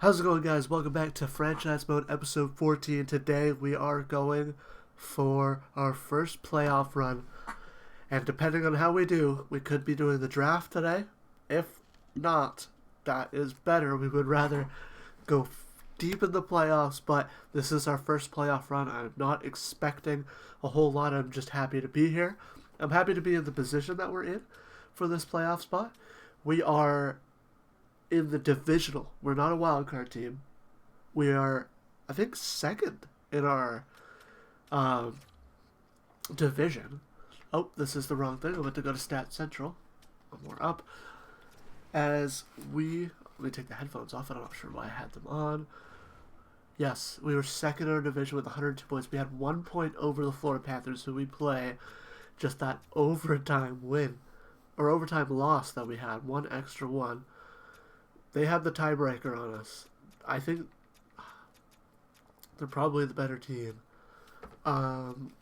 How's it going, guys? Welcome back to Franchise Mode episode 14. Today we are going for our first playoff run. And depending on how we do, we could be doing the draft today. If not, that is better. We would rather go deep in the playoffs, but this is our first playoff run. I'm not expecting a whole lot. I'm just happy to be here. I'm happy to be in the position that we're in for this playoff spot. We are in the divisional. We're not a wild card team. We are, I think, second in our division. Oh, this is the wrong thing. I'm about to go to Stat Central. One more up. Let me take the headphones off. I'm not sure why I had them on. Yes, we were second in our division with 102 points. We had 1 point over the Florida Panthers, who we play just that overtime win, or overtime loss that we had. One extra one. They had the tiebreaker on us. I think they're probably the better team.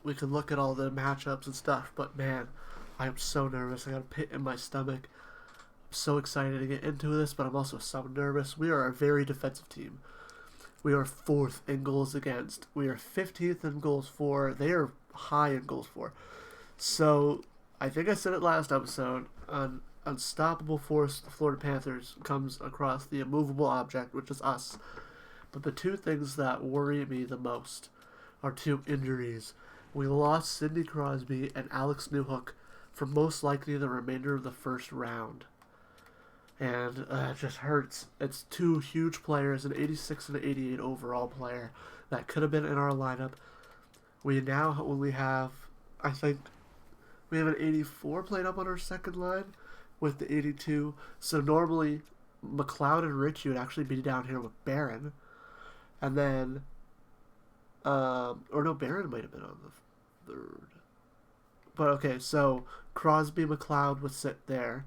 We can look at all the matchups and stuff, but man, I am so nervous. I got a pit in my stomach. I'm so excited to get into this, but I'm also so nervous. We are a very defensive team. We are 4th in goals against. We are 15th in goals for. They are high in goals for. So, I think I said it last episode. Unstoppable force, the Florida Panthers, comes across the immovable object, which is us. But the two things that worry me the most are two injuries. We lost Sidney Crosby and Alex Newhook for most likely the remainder of the first round. And it just hurts. It's two huge players, an 86 and an 88 overall player, that could have been in our lineup. We now only have, I think, we have an 84 played up on our second line with the 82. So normally, McLeod and Richie would actually be down here with Barron. And then, or no, Barron might have been on the third. But okay, so Crosby, McLeod would sit there.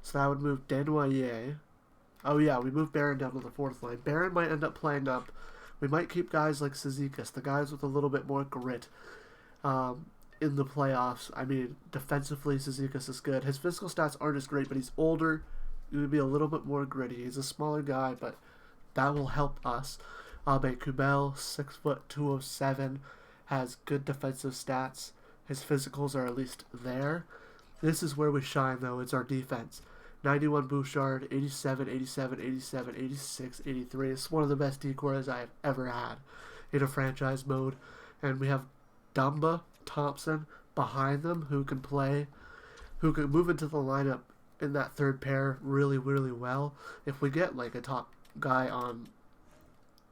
So that would move Desnoyers. Oh yeah, we moved Barron down to the 4th line. Barron might end up playing up. We might keep guys like Cizikas, the guys with a little bit more grit. In the playoffs. I mean, defensively, Cizikas is good. His physical stats aren't as great, but he's older. He would be a little bit more gritty. He's a smaller guy, but that will help us. Abe Kubel, 6 foot 207, has good defensive stats. His physicals are at least there. This is where we shine, though. It's our defense. 91 Bouchard, 87, 87, 87, 86, 83. It's one of the best decors I've ever had in a franchise mode. And we have Dumba, Thompson behind them who can play, who can move into the lineup in that third pair really, really well. If we get like a top guy on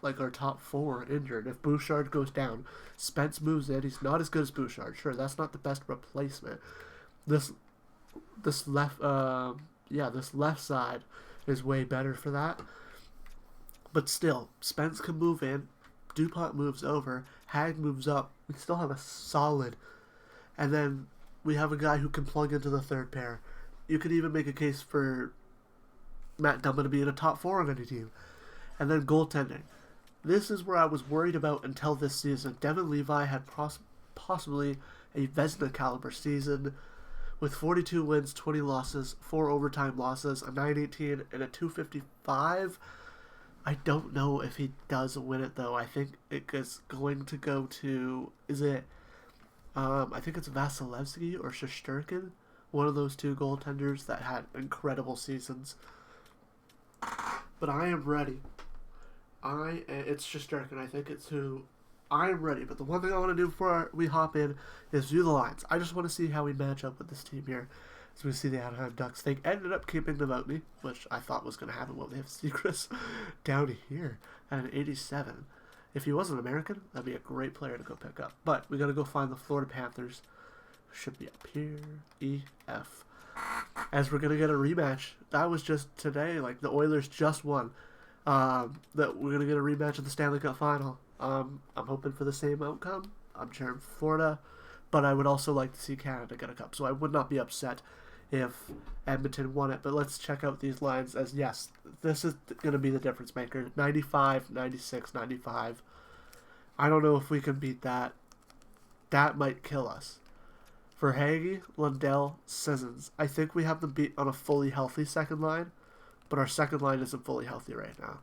like our top 4 injured, if Bouchard goes down, Spence moves in. He's not as good as Bouchard. Sure, that's not the best replacement. This left side is way better for that. But still, Spence can move in. DuPont moves over. Hag moves up. We still have a solid. And then we have a guy who can plug into the third pair. You could even make a case for Matt Dumba to be in a top 4 on any team. And then goaltending. This is where I was worried about until this season. Devin Levi had possibly a Vezina caliber season with 42 wins, 20 losses, 4 overtime losses, a 918 and a 255. I don't know if he does win it, though. I think it is going to go to, I think it's Vasilevsky or Shesterkin, one of those two goaltenders that had incredible seasons. But I am ready. It's Shesterkin. I think it's who. I am ready. But the one thing I want to do before we hop in is do the lines. I just want to see how we match up with this team here. So we see the Anaheim Ducks. They ended up keeping them out me, which I thought was going to happen when they have Secrets down here at an 87. If he wasn't American, that'd be a great player to go pick up. But we got to go find the Florida Panthers. Should be up here. EF. As we're going to get a rematch. That was just today. Like, the Oilers just won. That we're going to get a rematch of the Stanley Cup Final. I'm hoping for the same outcome. I'm cheering for Florida. But I would also like to see Canada get a cup. So I would not be upset if Edmonton won it. But let's check out these lines as, yes, this is going to be the difference maker. 95, 96, 95. I don't know if we can beat that. That might kill us. For Hagee, Lundell, Sissons, I think we have them beat on a fully healthy second line. But our second line isn't fully healthy right now.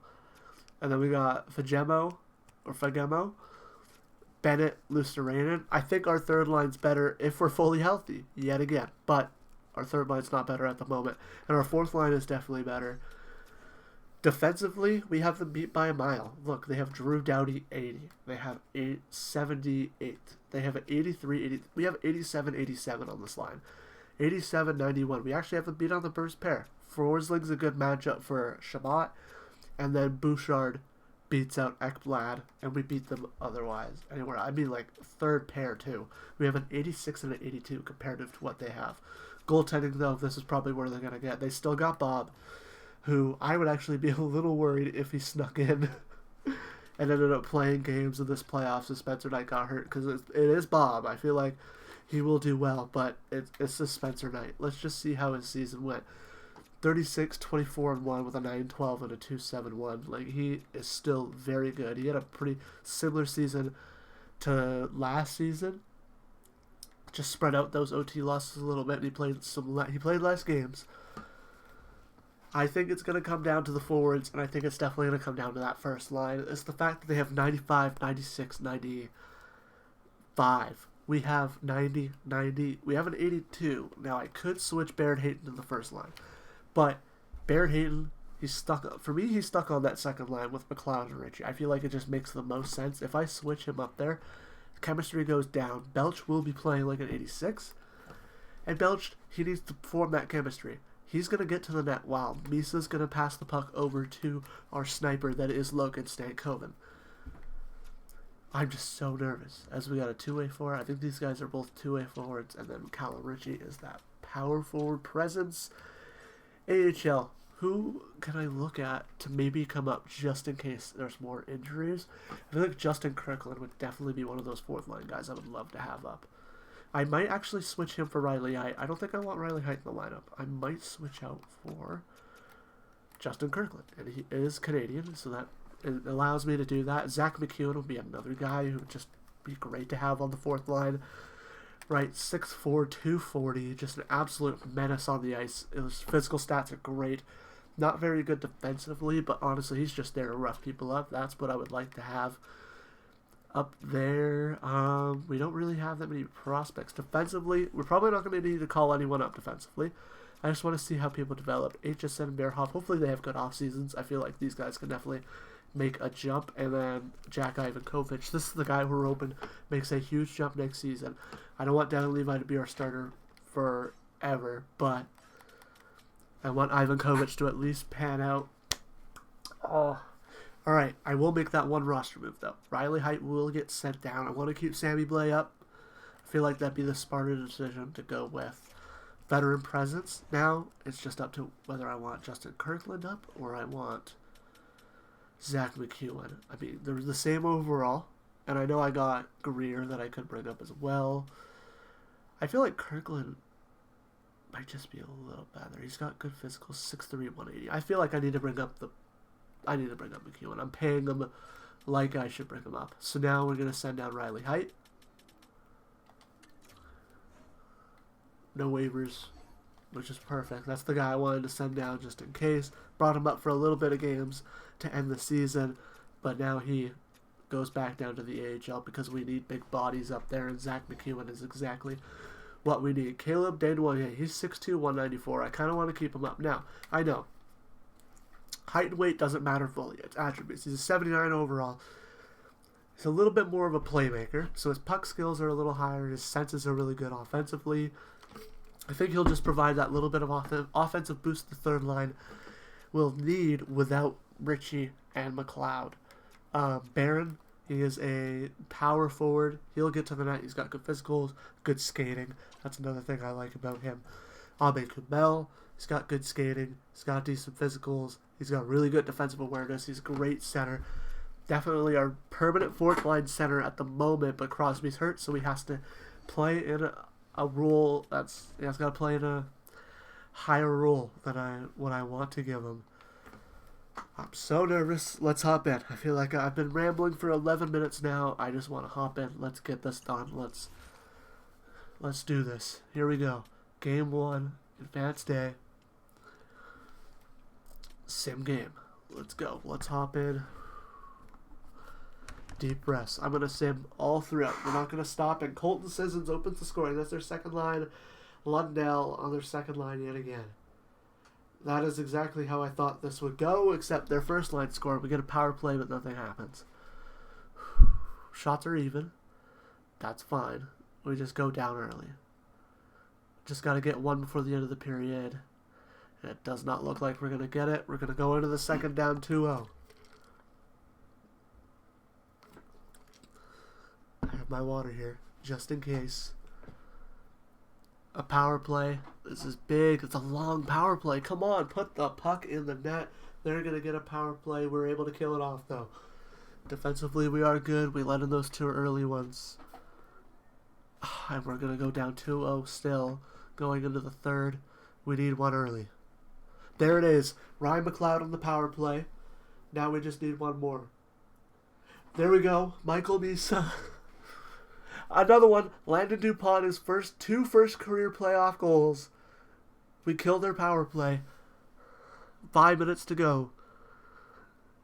And then we got Fagemo, Bennett, Lucieranen. I think our third line's better if we're fully healthy, yet again. But our third line's not better at the moment. And our fourth line is definitely better. Defensively, we have them beat by a mile. Look, they have Drew Doughty 80. They have 78. They have an 83, 80. We have 87, 87 on this line. 87, 91. We actually have them beat on the burst pair. Forsling's a good matchup for Shabbat. And then Bouchard beats out Ekblad, and we beat them otherwise. Anywhere, I mean, like, third pair, too. We have an 86 and an 82 comparative to what they have. Goaltending, though, this is probably where they're going to get. They still got Bob, who I would actually be a little worried if he snuck in and ended up playing games in this playoffs if Spencer Knight got hurt, because it is Bob. I feel like he will do well, but it's the Spencer Knight. Let's just see how his season went. 36, 24, and 1 with a 9-12 and a 2-7-1. Like, he is still very good. He had a pretty similar season to last season. Just spread out those OT losses a little bit, and he played less games. I think it's going to come down to the forwards, and I think it's definitely going to come down to that first line. It's the fact that they have 95, 96, 95. We have 90, 90. We have an 82. Now, I could switch Barrett Hayton to the first line. But Barrett Hayton, he's stuck on that second line with McLeod and Ritchie. I feel like it just makes the most sense. If I switch him up there, chemistry goes down. Belch will be playing like an 86. And Belch, he needs to form that chemistry. He's going to get to the net while Misa's going to pass the puck over to our sniper that is Logan Stankoven. I'm just so nervous. As we got a two-way forward. I think these guys are both two-way forwards. And then Callum Ritchie is that power forward presence. AHL, who can I look at to maybe come up just in case there's more injuries? I feel like Justin Kirkland would definitely be one of those fourth line guys I would love to have up. I might actually switch him for Riley Heidt. I don't think I want Riley Heidt in the lineup. I might switch out for Justin Kirkland. And he is Canadian, so that it allows me to do that. Zach McEwen will be another guy who would just be great to have on the fourth line. Right, 6'4", 240, just an absolute menace on the ice. His physical stats are great. Not very good defensively, but honestly, he's just there to rough people up. That's what I would like to have up there. We don't really have that many prospects. Defensively, we're probably not going to need to call anyone up defensively. I just want to see how people develop. HSN and Bearhoff, hopefully they have good off seasons. I feel like these guys can definitely make a jump. And then Jack Ivankovich, this is the guy we're hoping makes a huge jump next season. I don't want Dan Levi to be our starter forever, but I want Ivankovich to at least pan out. Oh, all right. I will make that one roster move, though. Riley Heidt will get sent down. I want to keep Sammy Blais up. I feel like that'd be the smarter decision to go with veteran presence. Now, it's just up to whether I want Justin Kirkland up or I want Zach McEwen. I mean, they're the same overall, and I know I got Greer that I could bring up as well. I feel like Kirkland might just be a little better. He's got good physicals, 6'3", 180. I feel like I need to bring up McEwen. I'm paying him like I should bring him up. So now we're going to send down Riley Heidt. No waivers, which is perfect. That's the guy I wanted to send down just in case. Brought him up for a little bit of games to end the season, but now he goes back down to the AHL because we need big bodies up there, and Zach McEwen is exactly what we need. Caleb Desnoyers, he's 6'2", 194. I kind of want to keep him up. Now, I know height and weight doesn't matter fully. It's attributes. He's a 79 overall. He's a little bit more of a playmaker, so his puck skills are a little higher. His senses are really good offensively. I think he'll just provide that little bit of offensive boost the third line will need without Ritchie and McLeod. Barron, he is a power forward. He'll get to the net. He's got good physicals, good skating. That's another thing I like about him. Abe Kubel, he's got good skating. He's got decent physicals. He's got really good defensive awareness. He's a great center. Definitely our permanent fourth line center at the moment, but Crosby's hurt, so he has to play in a role he's got to play in a higher role than what I want to give him. I'm so nervous. Let's hop in. I feel like I've been rambling for 11 minutes now. I just want to hop in. Let's get this done. Let's do this. Here we go. Game 1, advanced day. Sim game. Let's go. Let's hop in. Deep breaths. I'm going to say them all throughout. We're not going to stop. And Colton Sissons opens the scoring. That's their second line. Lundell on their second line yet again. That is exactly how I thought this would go, except their first line score. We get a power play, but nothing happens. Shots are even. That's fine. We just go down early. Just got to get one before the end of the period. And it does not look like we're going to get it. We're going to go into the second down 2-0. I have my water here, just in case. A power play. This is big. It's a long power play. Come on, put the puck in the net. They're going to get a power play. We're able to kill it off, though. Defensively, we are good. We let in those 2 early ones. And we're going to go down 2-0 still. Going into the third. We need one early. There it is. Ryan McLeod on the power play. Now we just need one more. There we go. Michael Misa. Another one. Landon DuPont, his first career playoff goals. We killed their power play. 5 minutes to go.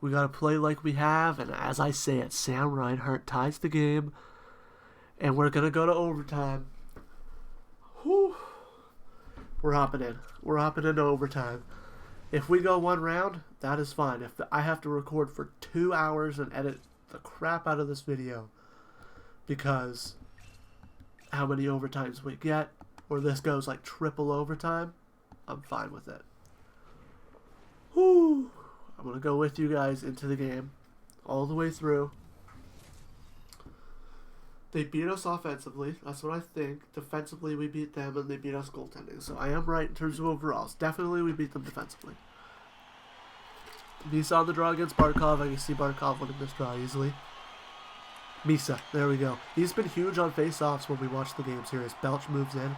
We got to play like we have. And as I say it, Sam Reinhart ties the game. And we're going to go to overtime. Whew. We're hopping in. We're hopping into overtime. If we go one round, that is fine. If I have to record for 2 hours and edit the crap out of this video because how many overtimes we get, or this goes like triple overtime, I'm fine with it. Whew. I'm going to go with you guys into the game all the way through. They beat us offensively. That's what I think. Defensively, we beat them, and they beat us goaltending. So I am right in terms of overalls. Definitely, we beat them defensively. Misa on the draw against Barkov. I can see Barkov winning this draw easily. Misa, there we go. He's been huge on face-offs when we watch the games here. As Belch moves in,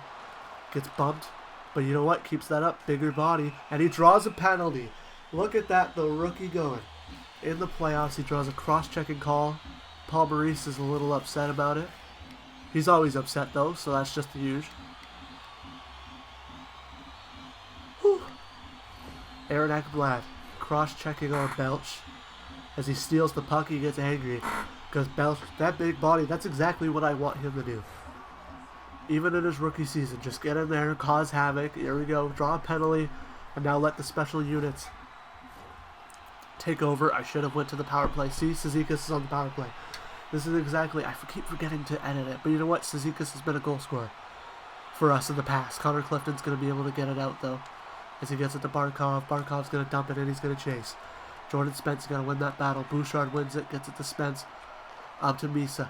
gets bumped, but you know what? Keeps that up. Bigger body, and he draws a penalty. Look at that, the rookie going. In the playoffs, he draws a cross-checking call. Paul Maurice is a little upset about it. He's always upset, though, so that's just huge. Whew. Aaron Ekblad cross-checking on Belch. As he steals the puck, he gets angry. Because Belch, that big body, that's exactly what I want him to do. Even in his rookie season, just get in there, cause havoc. Here we go, draw a penalty, and now let the special units take over. I should have went to the power play. See, Cizikas is on the power play. This is exactly, I keep forgetting to edit it, but you know what? Cizikas has been a goal scorer for us in the past. Connor Clifton's going to be able to get it out, though, as he gets it to Barkov. Barkov's going to dump it in, he's going to chase. Jordan Spence is going to win that battle. Bouchard wins it, gets it to Spence. Up to Misa.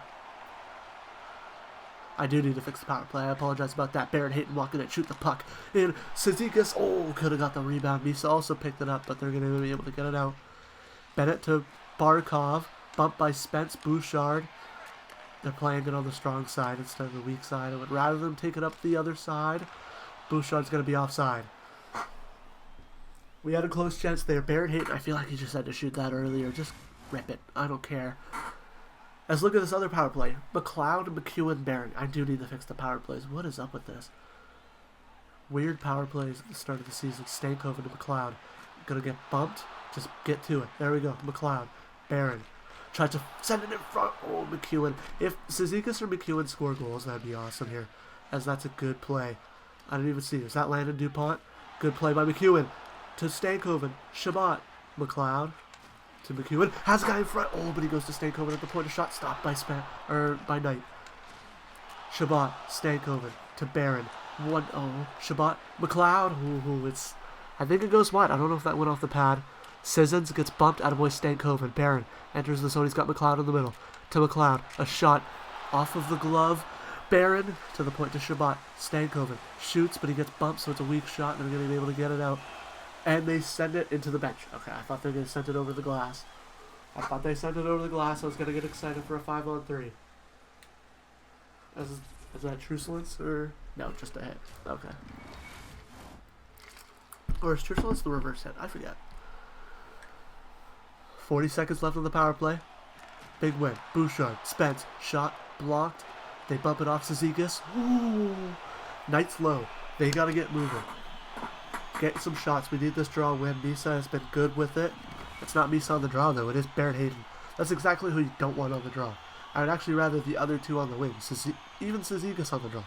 I do need to fix the power play. I apologize about that. Baron Hayton walking in, shoot the puck. And Cizikas, could have got the rebound. Misa also picked it up, but they're going to be able to get it out. Bennett to Barkov. Bumped by Spence, Bouchard. They're playing it on the strong side instead of the weak side. I would rather them take it up the other side. Bouchard's going to be offside. We had a close chance there. Baron Hayton, I feel like he just had to shoot that earlier. Just rip it. I don't care. Let's look at this other power play. McLeod, McEwen, Barron. I do need to fix the power plays. What is up with this? Weird power plays at the start of the season. Stankoven to McLeod. Gonna get bumped. Just get to it. There we go. McLeod. Barron. Tried to send it in front. Oh, McEwen. If Cizikas or McEwen score goals, that'd be awesome here. As that's a good play. I didn't even see. Is that Landon DuPont? Good play by McEwen. To Stankoven. Shabbat. McLeod. To McEwen. Has a guy in front. Oh, but he goes to Stankoven at the point of shot. Stopped by Knight. Shabbat. Stankoven. To Barron. 1-0. Shabbat. McLeod. Ooh, it's... I think it goes wide. I don't know if that went off the pad. Sissons gets bumped out of boy Stankoven. Barron enters the zone. He's got McLeod in the middle. To McLeod. A shot off of the glove. Barron to the point to Shabbat. Stankoven shoots, but he gets bumped, so it's a weak shot. They're going to be able to get it out. And they send it into the bench. Okay, I thought they were going to send it over the glass. I thought they sent it over the glass. I was going to get excited for a 5-on-3. Is that truculence or... No, just a hit. Okay. Or is truculence the reverse hit? I forget. 40 seconds left on the power play. Big win. Bouchard. Spence. Shot. Blocked. They bump it off Cizikas. Ooh. Knight's low. They got to get moving. Get some shots. We need this draw win. Misa has been good with it. It's not Misa on the draw, though. It is Baron Hayden. That's exactly who you don't want on the draw. I would actually rather the other two on the wing. Even Cizikas on the draw.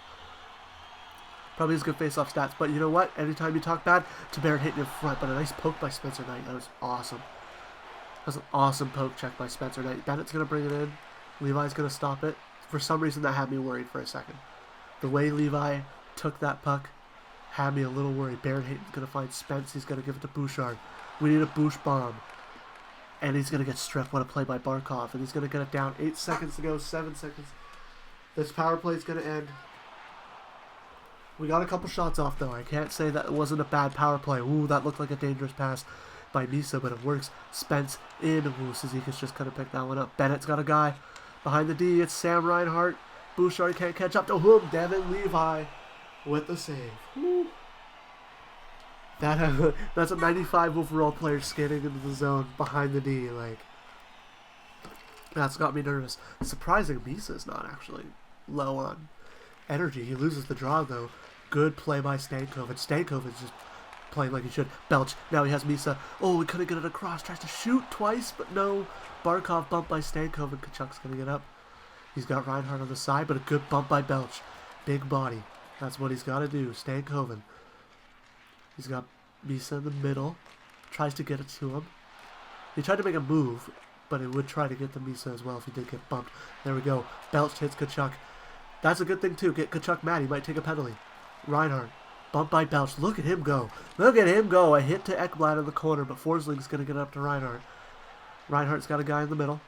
Probably has good face-off stats, but you know what? Anytime you talk bad, to Barrett hitting in front, but a nice poke by Spencer Knight. That was awesome. That was an awesome poke check by Spencer Knight. Bennett's going to bring it in. Levi's going to stop it. For some reason, that had me worried for a second. The way Levi took that puck had me a little worried. Barrett Hayton's going to find Spence. He's going to give it to Bouchard. We need a Bouch bomb. And he's going to get stripped. What a play by Barkov. And he's going to get it down. 8 seconds to go. 7 seconds. This power play is going to end. We got a couple shots off, though. I can't say that it wasn't a bad power play. Ooh, that looked like a dangerous pass by Misa, but it works. Spence in. Ooh, Cizikas just couldn't pick that one up. Bennett's got a guy behind the D. It's Sam Reinhart. Bouchard can't catch up to him. Devin Levi with the save. Ooh. That's a 95 overall player skating into the zone behind the D. Like, that's got me nervous. Surprising, Misa's not actually low on energy. He loses the draw, though. Good play by Stankoven. Stankoven's just playing like he should. Belch. Now he has Misa. Oh, he couldn't get it across. Tries to shoot twice, but no. Barkov bumped by Stankoven. Kachuk's going to get up. He's got Reinhardt on the side, but a good bump by Belch. Big body. That's what he's got to do. Stankoven. He's got Misa in the middle. Tries to get it to him. He tried to make a move, but it would try to get to Misa as well if he did get bumped. There we go. Belch hits Kachuk. That's a good thing, too. Get Kachuk mad. He might take a penalty. Reinhardt. Bumped by Belch. Look at him go. Look at him go. A hit to Ekblad in the corner, but Forsling's going to get up to Reinhardt. Reinhardt's got a guy in the middle.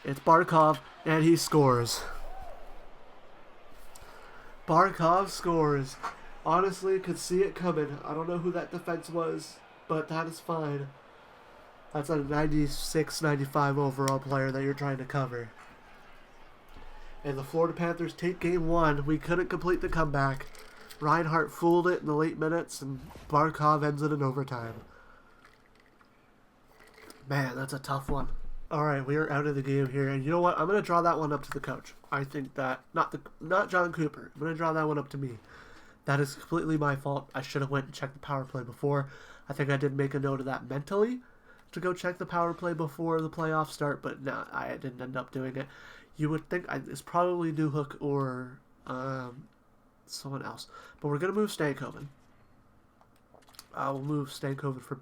It's Barkov, and he scores. Barkov scores. Honestly, could see it coming. I don't know who that defense was, but that is fine. That's a 96, 95 overall player that you're trying to cover. And the Florida Panthers take game one. We couldn't complete the comeback. Reinhardt fooled it in the late minutes, and Barkov ends it in overtime. Man, that's a tough one. Alright, we are out of the game here, and you know what? I'm going to draw that one up to the coach. I think that, not John Cooper. I'm going to draw that one up to me. That is completely my fault. I should have went and checked the power play before. I think I did make a note of that mentally to go check the power play before the playoffs start, but no, I didn't end up doing it. You would think it's probably Newhook or someone else. But we're going to move Stankoven. We'll move Stankoven for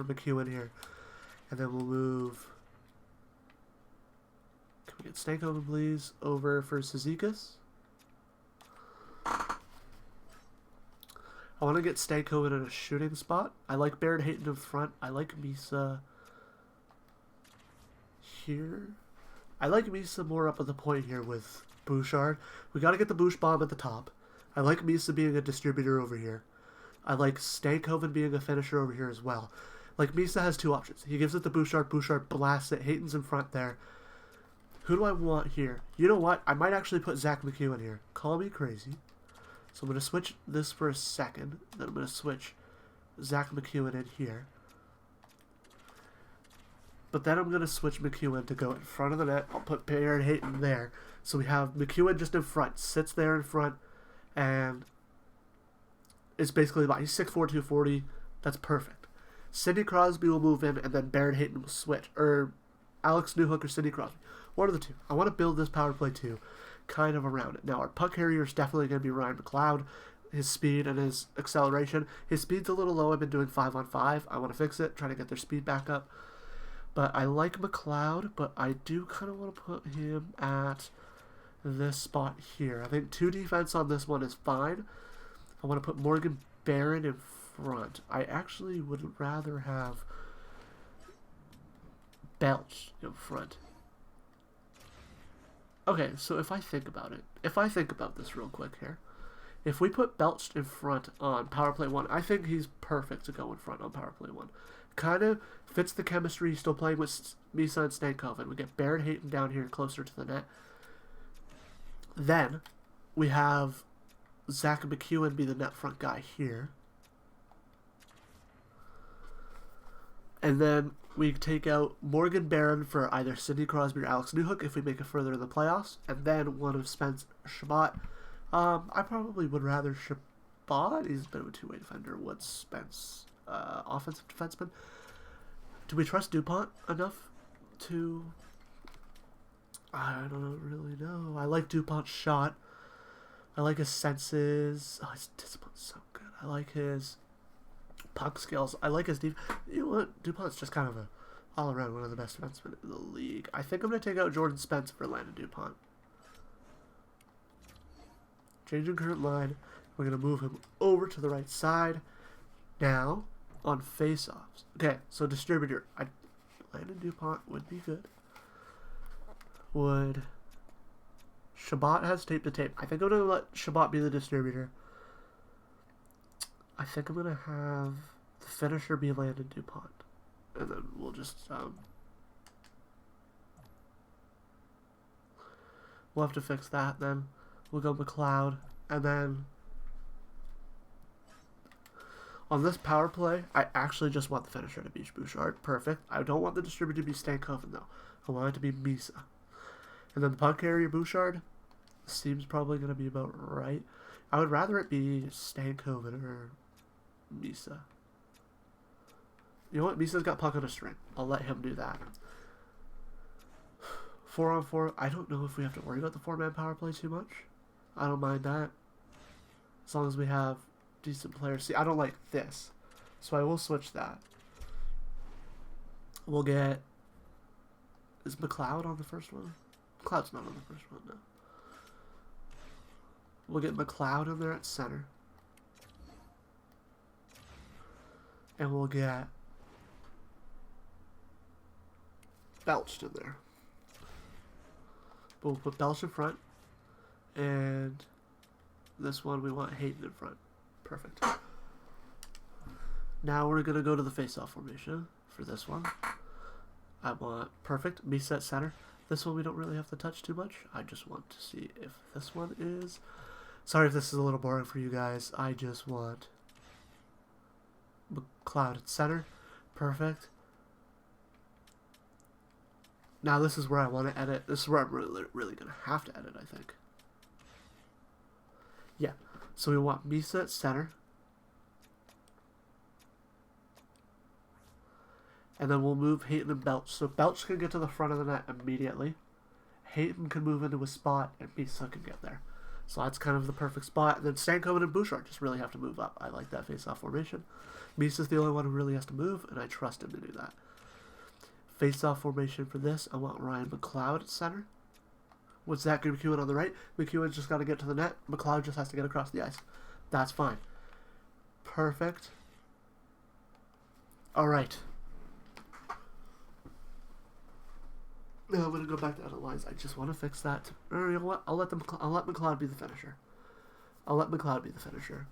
McEwen here. And then we'll move... Can we get Stankoven, please, over for Cizikas? I want to get Stankoven in a shooting spot. I like Barrett Hayton in front. I like Misa here. I like Misa more up at the point here with Bouchard. We got to get the Bouch bomb at the top. I like Misa being a distributor over here. I like Stankoven being a finisher over here as well. Like, Misa has two options. He gives it to Bouchard. Bouchard blasts it. Hayton's in front there. Who do I want here? You know what? I might actually put Zach McEwen here. Call me crazy. So I'm going to switch this for a second. Then I'm going to switch Zach McEwen in here. But then I'm going to switch McEwen to go in front of the net. I'll put Barrett Hayton there. So we have McEwen just in front. Sits there in front. And it's basically about... He's 6'4", 240. That's perfect. Sidney Crosby will move in, and then Barrett Hayton will switch. Or Alex Newhook or Sidney Crosby. One of the two. I want to build this power play too, kind of around it. Now, our puck carrier is definitely going to be Ryan McLeod. His speed and his acceleration. His speed's a little low. I've been doing 5-on-5. I want to fix it, trying to get their speed back up. But I like McLeod, but I do kind of want to put him at this spot here. I think 2 defense on this one is fine. I want to put Morgan Barron in front. I actually would rather have Belch in front. Okay, so if I think about it, if I think about this real quick here, if we put Belch in front on power play 1, I think he's perfect to go in front on power play 1. Kind of fits the chemistry. He's still playing with Misa and Stankoven. We get Barrett Hayton down here closer to the net. Then we have Zach McEwen be the net front guy here. And then we take out Morgan Barron for either Sidney Crosby or Alex Newhook if we make it further in the playoffs. And then one of Spence Shabbat. I probably would rather Shabbat. He's a bit of a two-way defender. What's Spence? Offensive defenseman. Do we trust DuPont enough? to... I don't really know. I like DuPont's shot. I like his senses. Oh, his discipline's so good. I like his puck skills. I like his deep... You know what? DuPont's just kind of a all-around one of the best defensemen in the league. I think I'm going to take out Jordan Spence for Landon DuPont. Changing current line. We're going to move him over to the right side. Now, on face-offs. Okay, so distributor. Landon DuPont would be good. Would... Shabbat has tape to tape. I think I'm going to let Shabbat be the distributor. I think I'm going to have the finisher be Landon DuPont. And then we'll just... we'll have to fix that then. We'll go McLeod. And then... on this power play, I actually just want the finisher to be Bouchard. Perfect. I don't want the distributor to be Stankoven, though. I want it to be Misa. And then the puck carrier Bouchard seems probably going to be about right. I would rather it be Stankoven or Misa. You know what? Misa's got puck on a string. I'll let him do that. 4-on-4. I don't know if we have to worry about the 4-man power play too much. I don't mind that. As long as we have decent players. See, I don't like this. So I will switch that. We'll get... Is McLeod on the first one? McLeod's not on the first one, no. We'll get McLeod in there at center. And we'll get Belched in there. But we'll put Belch in front. And this one we want Hayden in front. Perfect. Now we're going to go to the face-off formation for this one. I want perfect. Misa at center. This one we don't really have to touch too much. I just want to see if this one is... Sorry if this is a little boring for you guys. I just want McLeod at center. Perfect. Now this is where I want to edit. This is where I'm really going to have to edit, I think. Yeah. So we want Misa at center. And then we'll move Hayton and Belch. So Belch can get to the front of the net immediately. Hayton can move into a spot, and Misa can get there. So that's kind of the perfect spot. And then Stankoven and Bouchard just really have to move up. I like that face-off formation. Misa's the only one who really has to move, and I trust him to do that. Face-off formation for this, I want Ryan McLeod at center. With Zach McEwen on the right. McEwen's just got to get to the net. McLeod just has to get across the ice. That's fine. Perfect. All right. Now I'm going to go back to edit lines. I just want to fix that. Or you know what? I'll let McLeod be the finisher. I'll let McLeod be the finisher.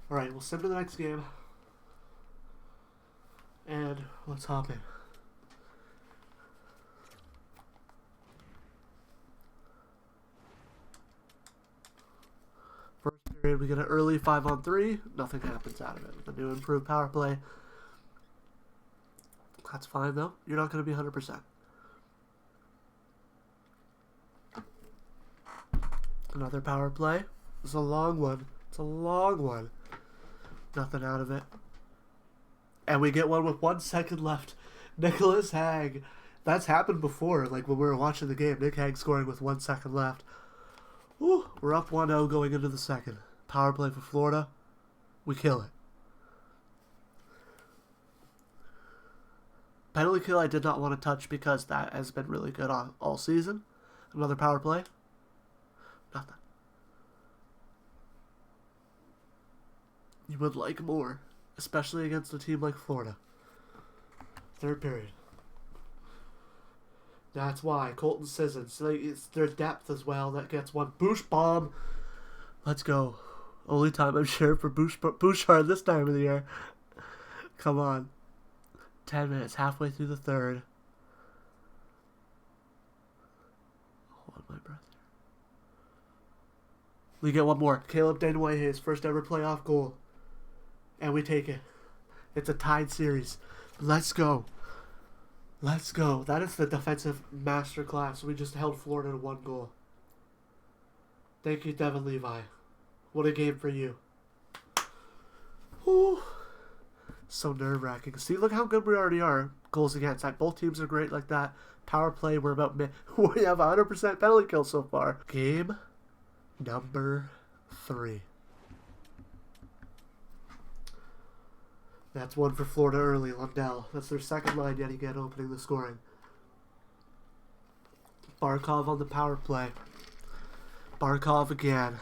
All right, we'll sim to the next game. And let's hop in. First period, we get an early 5-on-3. Nothing happens out of it. The new improved power play. That's fine, though. You're not going to be 100%. Another power play. It's a long one. It's a long one. Nothing out of it. And we get one with 1 second left. Nicholas Hag. That's happened before, like when we were watching the game. Nick Hag scoring with 1 second left. Whew, we're up 1-0 going into the second. Power play for Florida. We kill it. Penalty kill I did not want to touch because that has been really good all season. Another power play. Nothing. You would like more. Especially against a team like Florida. Third period. That's why. Colton Sissons. It's their depth as well that gets one. Boosh bomb. Let's go. Only time I'm sure for Bouchard this time of the year. Come on. 10 minutes. Halfway through the third. Hold my breath here. We get one more. Caleb Denway, his first ever playoff goal. And we take it. It's a tied series. Let's go. Let's go. That is the defensive masterclass. We just held Florida to 1 goal. Thank you, Devin Levi. What a game for you. Whew. So nerve-wracking. See, look how good we already are. Goals against. Like, both teams are great like that. Power play, we're about we have 100% penalty kills so far. Game number 3. That's one for Florida early. Lundell. That's their second line yet again, opening the scoring. Barkov on the power play. Barkov again.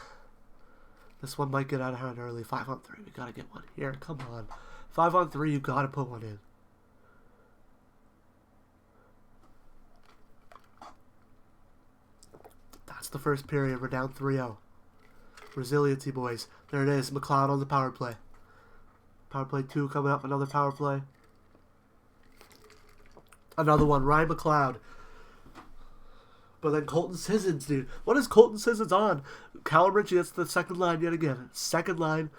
This one might get out of hand early. 5-on-3. We gotta get one here. Come on. 5-on-3. You gotta put one in. That's the first period. We're down 3-0. Resiliency, boys. There it is. McLeod on the power play. Power play 2 coming up. Another power play. Another one. Ryan McLeod. But then Colton Sissons, dude. What is Colton Sissons on? Callum Ritchie, that's the second line yet again. Second line.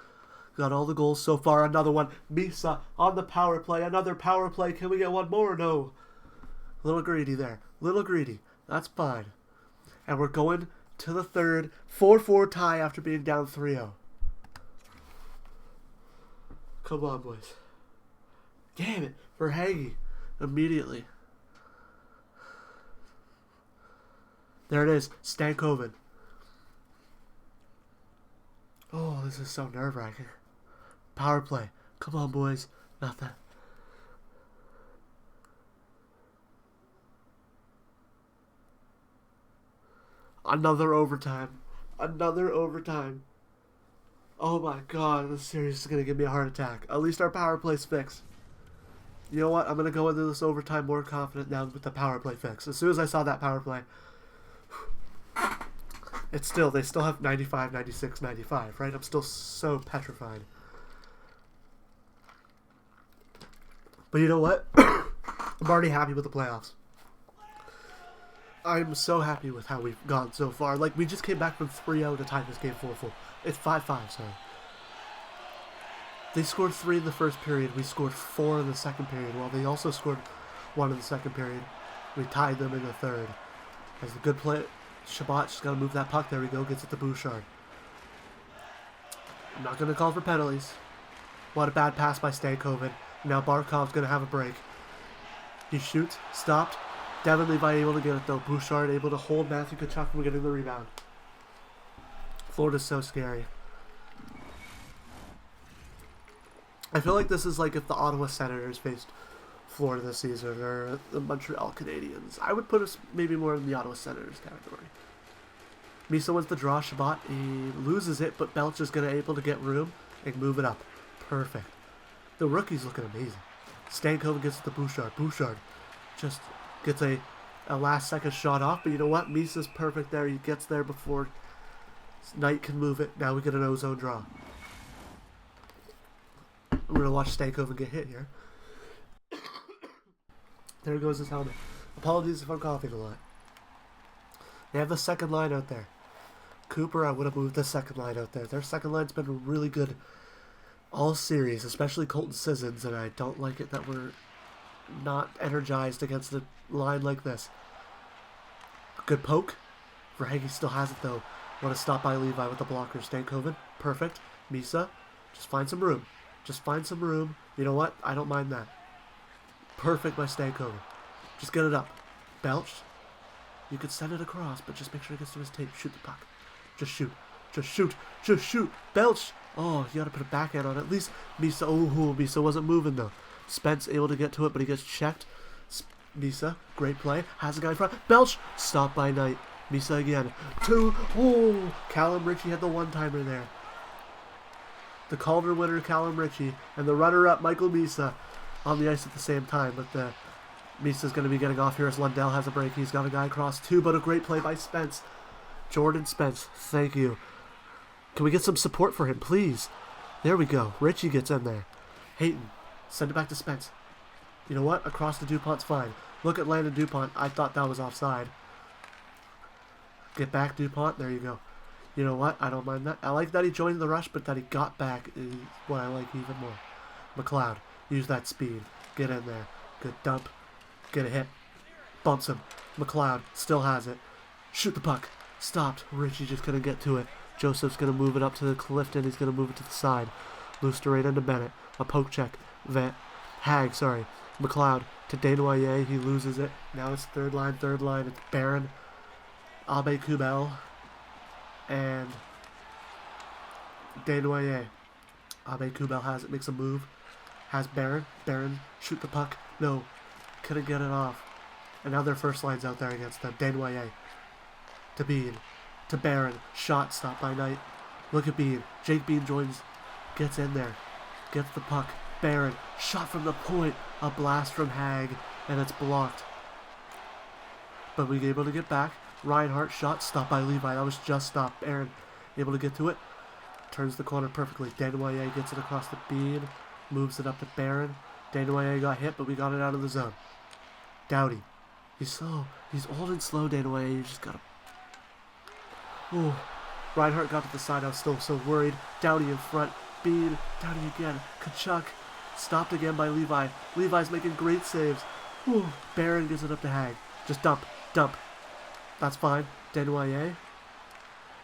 Got all the goals so far. Another one. Misa on the power play. Another power play. Can we get one more? No. A little greedy there. Little greedy. That's fine. And we're going to the third. 4-4 tie after being down 3-0. Come on, boys. Damn it. For Hagee. Immediately. There it is. Stankoven. Oh, this is so nerve-wracking. Power play. Come on, boys. Nothing. Another overtime. Another overtime. Oh my god, this series is going to give me a heart attack. At least our power play's fixed. You know what? I'm going to go into this overtime more confident now with the power play fix. As soon as I saw that power play, they still have 95, 96, 95, right? I'm still so petrified. But you know what? I'm already happy with the playoffs. I'm so happy with how we've gone so far. Like, we just came back from 3-0 to tie this game 4-4. It's 5-5, sorry. They scored 3 in the first period. We scored 4 in the second period. Well, they also scored 1 in the second period. We tied them in the third. As a good play, Shabbat just got to move that puck. There we go. Gets it to Bouchard. I'm not going to call for penalties. What a bad pass by Stankoven. Now Barkov's going to have a break. He shoots. Stopped. Devin Levi able to get it though. Bouchard able to hold Matthew Tkachuk from getting the rebound. Florida's so scary. I feel like this is like if the Ottawa Senators faced Florida this season, or the Montreal Canadiens. I would put us maybe more in the Ottawa Senators category. Misa wins the draw. Shabbat, he loses it, but Belch is going to able to get room and move it up. Perfect. The rookie's looking amazing. Stankoven gets it to Bouchard. Bouchard just gets a last second shot off, but you know what? Misa's perfect there. He gets there before Knight can move it. Now we get an ozone draw. We're going to watch Stankoven get hit here. There goes his helmet. Apologies if I'm coughing a lot. They have the second line out there. Cooper, I would have moved the second line out there. Their second line's been really good all series, especially Colton Sissons, and I don't like it that we're not energized against a line like this. Good poke. Verhaeghe still has it though. Want to stop by Levi with the blocker. Stankoven. Perfect. Misa. Just find some room. Just find some room. You know what? I don't mind that. Perfect by Stankoven. Just get it up. Belch. You could send it across, but just make sure it gets to his tape. Shoot the puck. Just shoot. Just shoot. Just shoot. Belch. Oh, you gotta put a backhand on it. At least Misa. Oh, Misa wasn't moving though. Spence able to get to it, but he gets checked. Misa, great play. Has a guy in front. Belch. Stopped by Knight. Misa again. 2. Oh, Callum Ritchie had the one-timer there. The Calder winner, Callum Ritchie, and the runner-up, Michael Misa, on the ice at the same time. But the Misa's going to be getting off here as Lundell has a break. He's got a guy across 2, but a great play by Spence. Jordan Spence, thank you. Can we get some support for him, please? There we go. Ritchie gets in there. Hayton, send it back to Spence. You know what? Across the DuPont's fine. Look at Landon DuPont. I thought that was offside. Get back, DuPont. There you go. You know what? I don't mind that. I like that he joined the rush, but that he got back is what I like even more. McLeod, use that speed. Get in there. Good dump. Get a hit. Bumps him. McLeod still has it. Shoot the puck. Stopped. Ritchie just couldn't get to it. Joseph's going to move it up to the Clifton. He's going to move it to the side. Loose to right into Bennett. A poke check. Hag, sorry. McLeod to Desnoyers. He loses it. Now it's third line. It's Barron, Abe Kubel, and Desnoyers. Abe Kubel has it, makes a move. Has Barron. Barron, shoot the puck. No. Couldn't get it off. And now their first line's out there against them. Desnoyers. To Bean. To Barron. Shot stopped by Knight. Look at Bean. Jake Bean joins. Gets in there. Gets the puck. Barron. Shot from the point. A blast from Hag. And it's blocked. But we were able to get back. Reinhardt shot. Stopped by Levi. That was just stopped. Barron able to get to it. Turns the corner perfectly. Desnoyers gets it across the Bean. Moves it up to Barron. Desnoyers got hit, but we got it out of the zone. Doughty. He's slow. He's old and slow, Desnoyers. You just gotta... Ooh. Reinhardt got to the side. I was still so worried. Doughty in front. Bean. Doughty again. Kachuk. Stopped again by Levi. Levi's making great saves. Ooh. Barron gives it up to Hag. Just dump. Dump. That's fine. Desnoyers.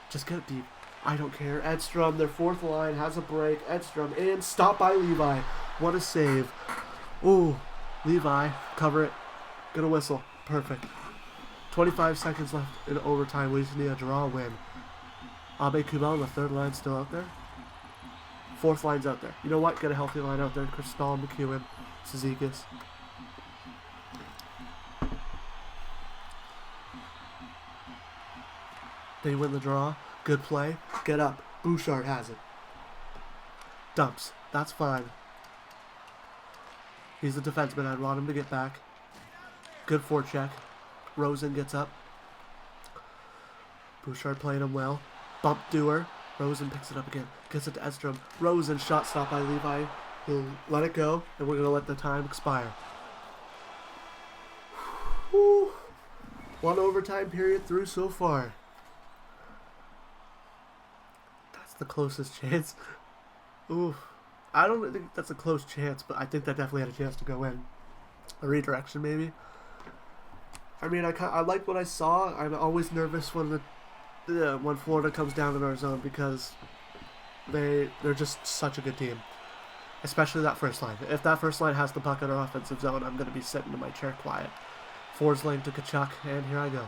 Just get it deep. I don't care. Edstrom, their fourth line, has a break. Edstrom in. Stopped by Levi. What a save. Ooh. Levi. Cover it. Gonna whistle. Perfect. 25 seconds left in overtime. We just need a draw win. Abe Kubel, the third line, still out there. Fourth line's out there. You know what? Get a healthy line out there. Cristal, McEwen, Cizikas. They win the draw. Good play. Get up. Bouchard has it. Dumps. That's fine. He's the defenseman. I'd want him to get back. Good forecheck. Rosen gets up. Bouchard playing him well. Bump doer. Rosen picks it up again. Gets it to Edstrom. Rosen shot stopped by Levi. He'll let it go, and we're going to let the time expire. Whew. One overtime period through so far. That's the closest chance. Oof. I don't think that's a close chance, but I think that definitely had a chance to go in. A redirection, maybe. I mean, I like what I saw. I'm always nervous when when Florida comes down in our zone because they're just such a good team, especially that first line. If that first line has the puck in our offensive zone, I'm gonna be sitting in my chair quiet. Forwards lane to Kachuk, and here I go.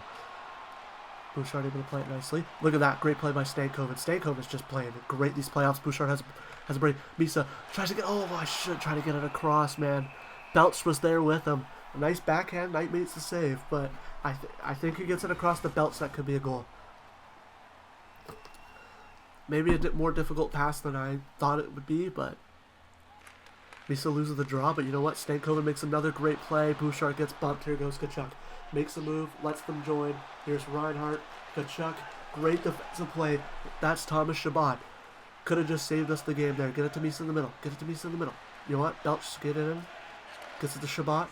Bouchard able to play it nicely. Look at that, great play by Stankoven. Stankoven's just playing great these playoffs. Bouchard has a break. Misa tries to get. Oh, I should try to get it across, man. Belch was there with him. A nice backhand. Knight makes the save, but I think he gets it across the Belch. That could be a goal. Maybe a more difficult pass than I thought it would be, but Misa loses the draw. But you know what? Stankoven makes another great play. Bouchard gets bumped. Here goes Kachuk. Makes a move. Lets them join. Here's Reinhardt. Kachuk. Great defensive play. That's Thomas Chabot. Could have just saved us the game there. Get it to Misa in the middle. Get it to Misa in the middle. You know what? Belch get it in. Gets it to Chabot.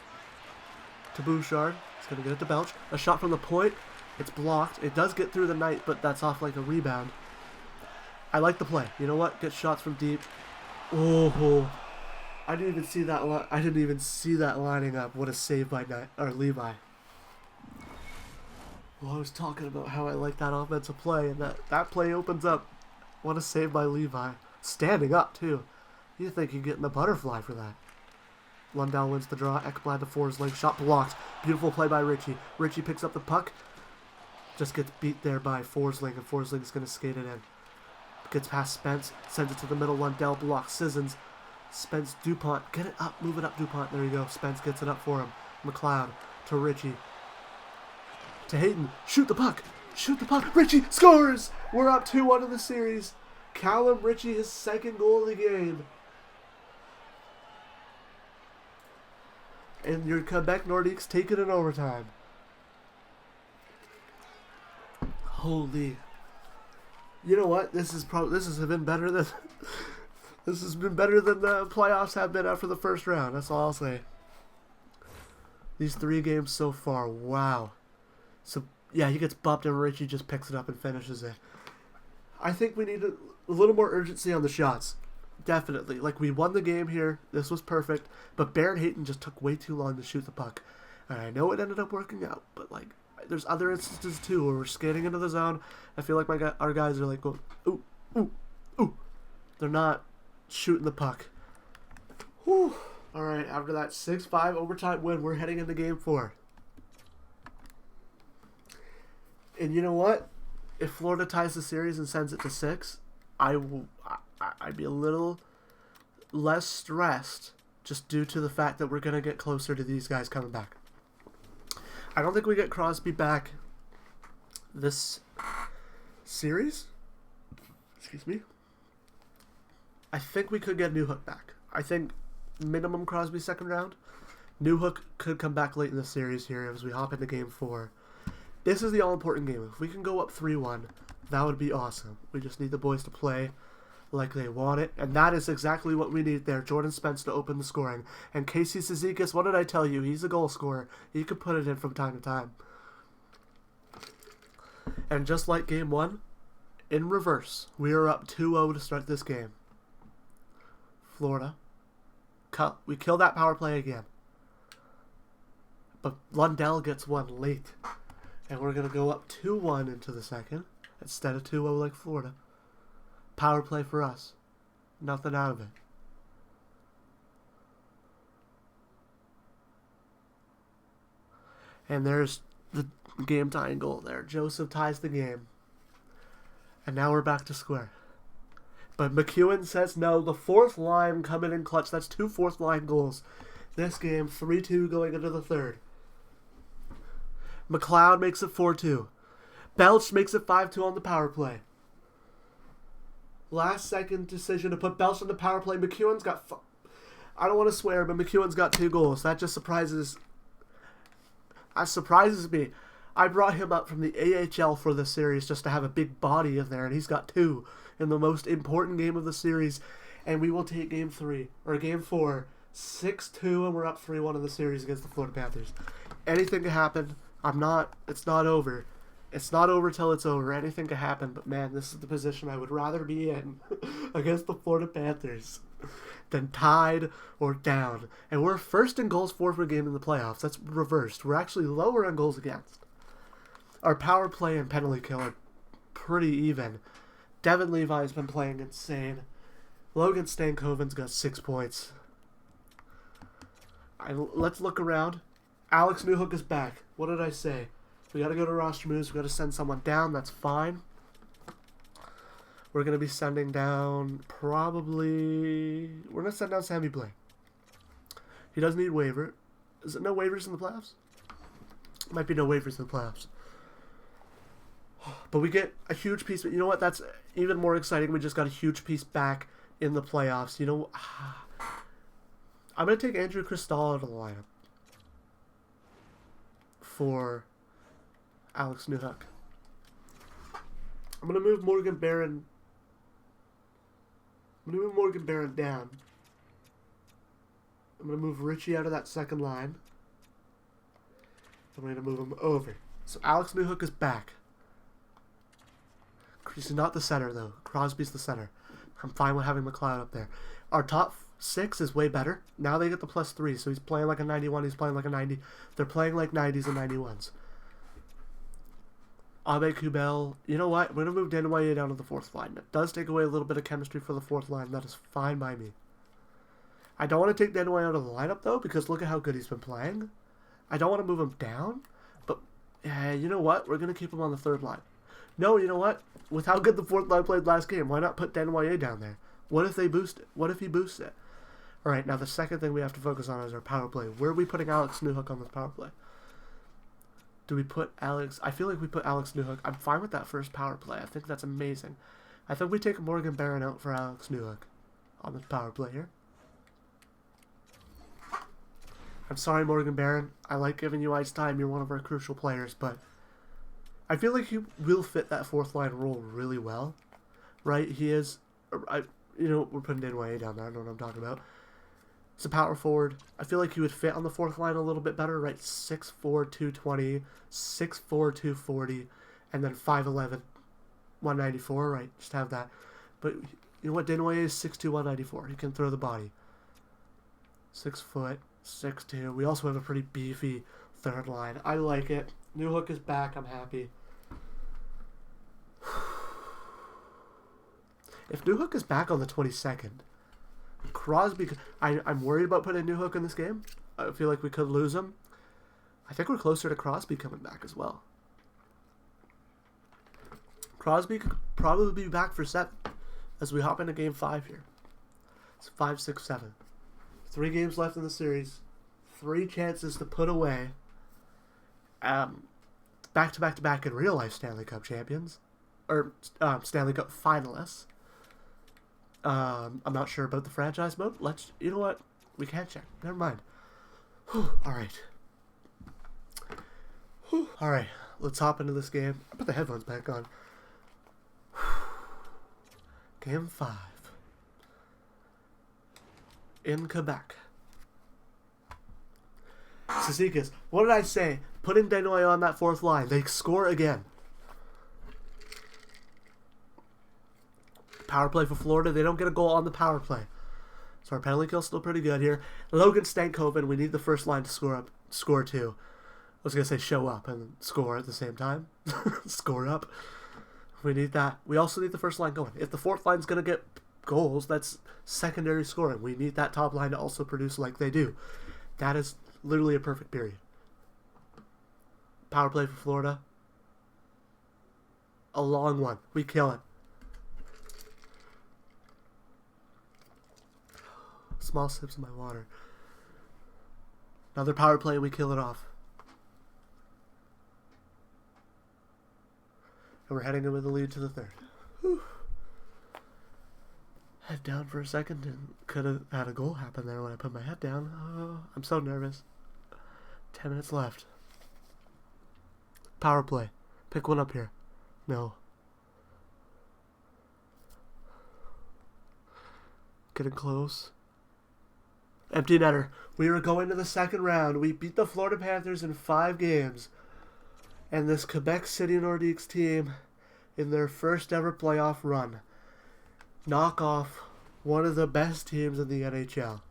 To Bouchard. He's going to get it to Belch. A shot from the point. It's blocked. It does get through the Knight, but that's off like a rebound. I like the play. You know what? Get shots from deep. Oh, I didn't even see that. I didn't even see that lining up. What a save by Knight or Levi. Well, I was talking about how I like that offensive play, and that play opens up. What a save by Levi. Standing up too. You think you're getting the butterfly for that? Lundell wins the draw. Ekblad to Forsling. Shot blocked. Beautiful play by Richie. Richie picks up the puck. Just gets beat there by Forsling, and Forsling's going to skate it in. Gets past Spence. Sends it to the middle. Lundell blocks Sissons. Spence, DuPont. Get it up. Move it up, DuPont. There you go. Spence gets it up for him. McLeod to Richie. To Hayden. Shoot the puck. Shoot the puck. Richie scores! We're up 2-1 in the series. Callum Richie, his second goal of the game. And your Quebec Nordiques take it in overtime. Holy. You know what? This has been better than this has been better than the playoffs have been after the first round. That's all I'll say. These 3 games so far, wow. So yeah, he gets bumped and Richie just picks it up and finishes it. I think we need a little more urgency on the shots. Definitely. Like, we won the game here. This was perfect. But Baron Hayton just took way too long to shoot the puck. And I know it ended up working out, but like, there's other instances too where we're skating into the zone. I feel like our guys are like going, ooh, ooh, ooh. They're not shooting the puck. Whew. All right, after that 6-5 overtime win, we're heading into Game 4. And you know what? If Florida ties the series and sends it to 6, I'd be a little less stressed just due to the fact that we're going to get closer to these guys coming back. I don't think we get Crosby back this series. Excuse me. I think we could get Newhook back. I think minimum Crosby second round. Newhook could come back late in the series here as we hop into Game 4. This is the all-important game. If we can go up 3-1, that would be awesome. We just need the boys to play like they want it, and that is exactly what we need there. Jordan Spence to open the scoring. And Casey Cizikas, what did I tell you? He's a goal scorer. He could put it in from time to time. And just like Game 1, in reverse, we are up 2-0 to start this game. Florida. We kill that power play again. But Lundell gets one late. And we're going to go up 2-1 into the second instead of 2-0 like Florida. Power play for us. Nothing out of it. And there's the game-tying goal there. Joseph ties the game. And now we're back to square. But McEwen says no. The fourth line coming in clutch. That's 2 fourth-line goals. This game, 3-2 going into the third. McLeod makes it 4-2. Belch makes it 5-2 on the power play. Last second decision to put Belch on the power play. McEwen's got... I don't want to swear, but McEwen's got 2 goals. That just surprises... That surprises me. I brought him up from the AHL for this series just to have a big body in there, and he's got 2 in the most important game of the series. And we will take Game 4, 6-2, and we're up 3-1 in the series against the Florida Panthers. Anything can happen. It's not over. It's not over till it's over. Anything can happen, but man, this is the position I would rather be in against the Florida Panthers than tied or down. And we're first in goals for per game in the playoffs. That's reversed. We're actually lower in goals against. Our power play and penalty kill are pretty even. Devin Levi's been playing insane. Logan Stankoven's got 6 points. Let's look around. Alex Newhook is back. What did I say? We got to go to roster moves. We got to send someone down. That's fine. We're going to be sending down probably... We're going to send down Sammy Blake. He does need waiver. Is it no waivers in the playoffs? Might be no waivers in the playoffs. But we get a huge piece. You know what? That's even more exciting. We just got a huge piece back in the playoffs. You know, I'm going to take Andrew Cristal out of the lineup for Alex Newhook. I'm going to move Morgan Barron. I'm going to move Morgan Barron down. I'm going to move Richie out of that second line. I'm going to move him over. So Alex Newhook is back. He's not the center, though. Crosby's the center. I'm fine with having McLeod up there. Our top 6 is way better. Now they get the +3, so he's playing like a 91, he's playing like a 90. They're playing like 90s and 91s. Abe Kubel, you know what? We're going to move Denoyer down to the 4th line. That does take away a little bit of chemistry for the 4th line. That is fine by me. I don't want to take Denoyer out of the lineup, though, because look at how good he's been playing. I don't want to move him down, but you know what? We're going to keep him on the 3rd line. No, you know what? With how good the 4th line played last game, why not put Denoyer down there? What if they boost it? What if he boosts it? All right, now the second thing we have to focus on is our power play. Where are we putting Alex Newhook on this power play? Do we put Alex... I feel like we put Alex Newhook. I'm fine with that first power play. I think that's amazing. I think we take Morgan Barron out for Alex Newhook on this power play here. I'm sorry, Morgan Barron. I like giving you ice time. You're one of our crucial players, but I feel like he will fit that 4th line role really well. Right? He is... you know, we're putting Denoyer down there. I know what I'm talking about. He's a power forward. I feel like he would fit on the 4th line a little bit better, right? 6'4", 220, 6'4", 240, and then 5'11", 194, right? Just have that. But you know what? Denoyer is 6'2", 194. He can throw the body. 6 foot, 6'2". We also have a pretty beefy 3rd line. I like it. Newhook is back. I'm happy. If Newhook is back on the 22nd, Crosby, I'm worried about putting Newhook in this game. I feel like we could lose him. I think we're closer to Crosby coming back as well. Crosby could probably be back for 7 as we hop into Game 5 here. It's 5, 6, 7. 3 games left in the series. 3 chances to put away. Back-to-back-to-back in real-life Stanley Cup champions. Or Stanley Cup finalists. I'm not sure about the franchise mode. You know what? We can't check. Never mind. Whew, all right. Whew, all right. Let's hop into this game. I'll put the headphones back on. Game 5. In Quebec. Cizikas. What did I say? Putting Denoy on that 4th line. They score again. Power play for Florida. They don't get a goal on the power play. So our penalty kill's still pretty good here. Logan Stankoven. We need the first line to score too. I was going to say show up and score at the same time. Score up. We need that. We also need the first line going. If the 4th line's going to get goals, that's secondary scoring. We need that top line to also produce like they do. That is literally a perfect period. Power play for Florida. A long one. We kill it. Small sips of my water. Another power play and we kill it off. And we're heading in with the lead to the 3rd. Whew. Head down for a second and could have had a goal happen there when I put my head down. Oh, I'm so nervous. 10 minutes left. Power play. Pick one up here. No. Getting close. Empty netter. We are going to the 2nd round. We beat the Florida Panthers in 5 games. And this Quebec City Nordiques team, in their first ever playoff run, knock off one of the best teams in the NHL.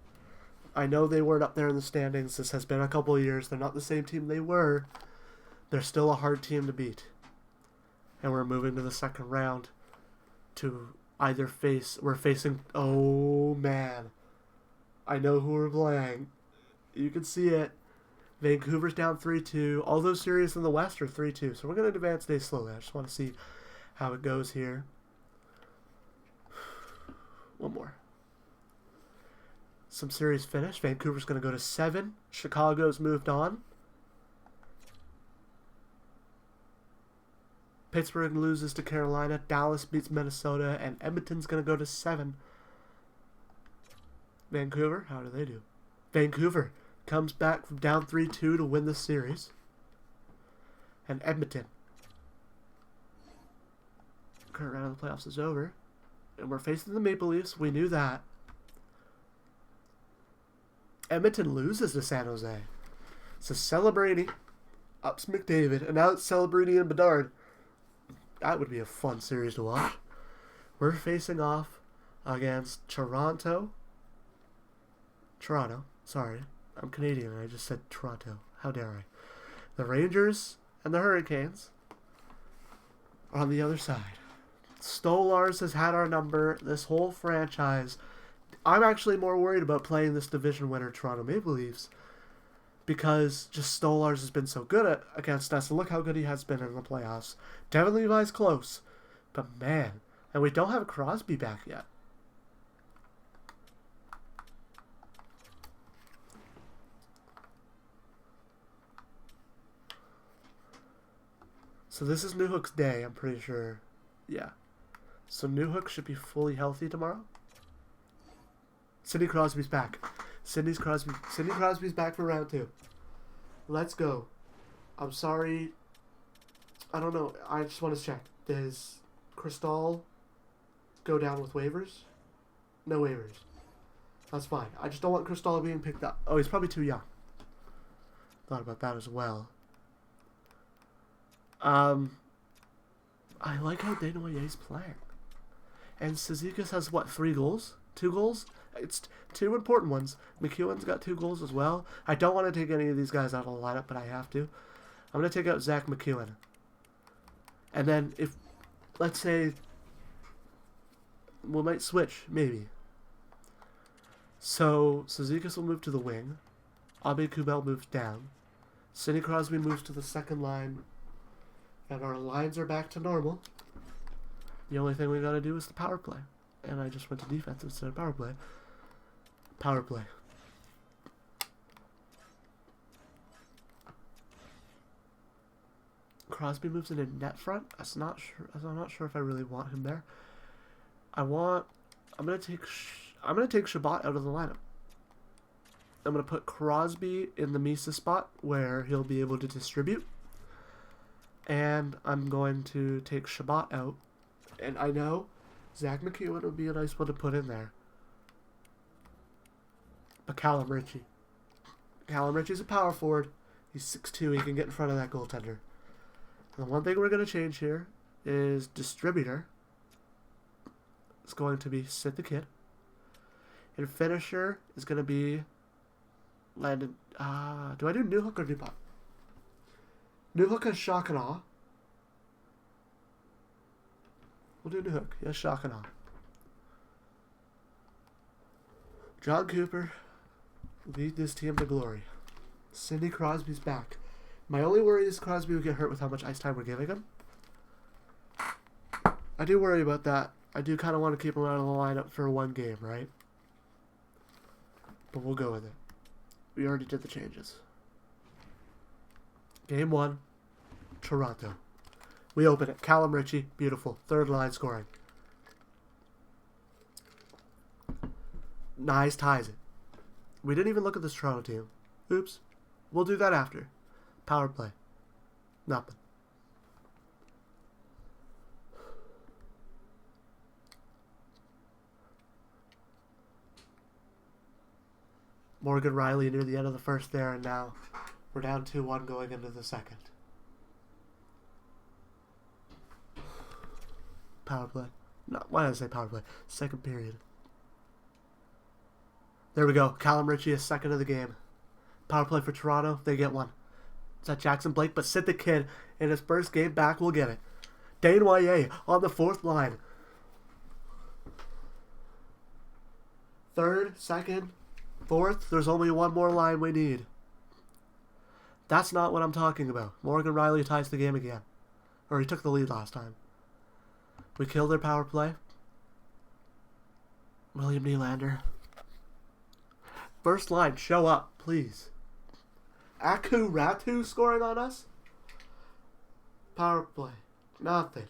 I know they weren't up there in the standings. This has been a couple of years. They're not the same team they were. They're still a hard team to beat. And we're moving to the 2nd round to either face... We're facing... Oh, man. I know who we're playing. You can see it. Vancouver's down 3-2. All those series in the West are 3-2. So we're going to advance day slowly. I just want to see how it goes here. One more. Some series finished. Vancouver's going to go to 7. Chicago's moved on. Pittsburgh loses to Carolina. Dallas beats Minnesota. And Edmonton's going to go to 7. Vancouver, how do they do? Vancouver comes back from down 3-2 to win the series. And Edmonton. Current round of the playoffs is over. And we're facing the Maple Leafs. We knew that. Edmonton loses to San Jose. So celebrating. Ups McDavid. And now it's celebrating in Bedard. That would be a fun series to watch. We're facing off against Toronto. Sorry. I'm Canadian and I just said Toronto. How dare I? The Rangers and the Hurricanes are on the other side. Stolars has had our number this whole franchise. I'm actually more worried about playing this division winner Toronto Maple Leafs because just Stolars has been so good against us. And look how good he has been in the playoffs. Devin Levi's close. But man, and we don't have Crosby back yet. So this is Newhook's day, I'm pretty sure. Yeah. So Newhook should be fully healthy tomorrow. Sidney Crosby's back. Sidney Crosby's back for round 2. Let's go. I'm sorry. I don't know. I just want to check. Does Cristal go down with waivers? No waivers. That's fine. I just don't want Cristal being picked up. Oh, he's probably too young. Thought about that as well. I like how Desnoyers playing. And Cizikas has, what, 3 goals? 2 goals? It's 2 important ones. McEwen's got 2 goals as well. I don't want to take any of these guys out of the lineup, but I have to. I'm going to take out Zach McEwen. And then if, let's say, we might switch, maybe. So Cizikas will move to the wing. Abe Kubel moves down. Sidney Crosby moves to the second line. And our lines are back to normal. The only thing we gotta do is the power play. And I just went to defense instead of power play. Power play. Crosby moves into net front. I'm not sure if I really want him there. I'm gonna take Shabbat out of the lineup. I'm gonna put Crosby in the Misa spot where he'll be able to distribute. And I'm going to take Shabbat out. And I know Zach McEwen would be a nice one to put in there. But Callum Ritchie. Callum Ritchie's a power forward. He's 6'2". He can get in front of that goaltender. And the one thing we're going to change here is distributor. It's going to be Sid the Kid. And finisher is going to be Landon. Do I do Newhook or Dupont? Newhook has shock and awe. We'll do Newhook. Yes, shock and awe. John Cooper, lead this team to glory. Sidney Crosby's back. My only worry is Crosby will get hurt with how much ice time we're giving him. I do worry about that. I do kind of want to keep him out of the lineup for one game, right? But we'll go with it. We already did the changes. Game 1, Toronto. We open it. Callum Ritchie, beautiful. Third line scoring. Nice ties it. We didn't even look at this Toronto team. Oops. We'll do that after. Power play. Nothing. Morgan Riley near the end of the first there, and now we're down 2-1 going into the second. Power play. No, why did I say power play? Second period. There we go. Callum Ritchie is second of the game. Power play for Toronto. They get one. Is that Jackson Blake? But Sid the Kid in his first game back will get it. Dane Wyatt on the fourth line. Third, second, fourth. There's only one more line we need. That's not what I'm talking about. Morgan Riley ties the game again. Or he took the lead last time. We killed their power play. William Nylander. First line, show up, please. Aku Ratu scoring on us? Power play. Nothing.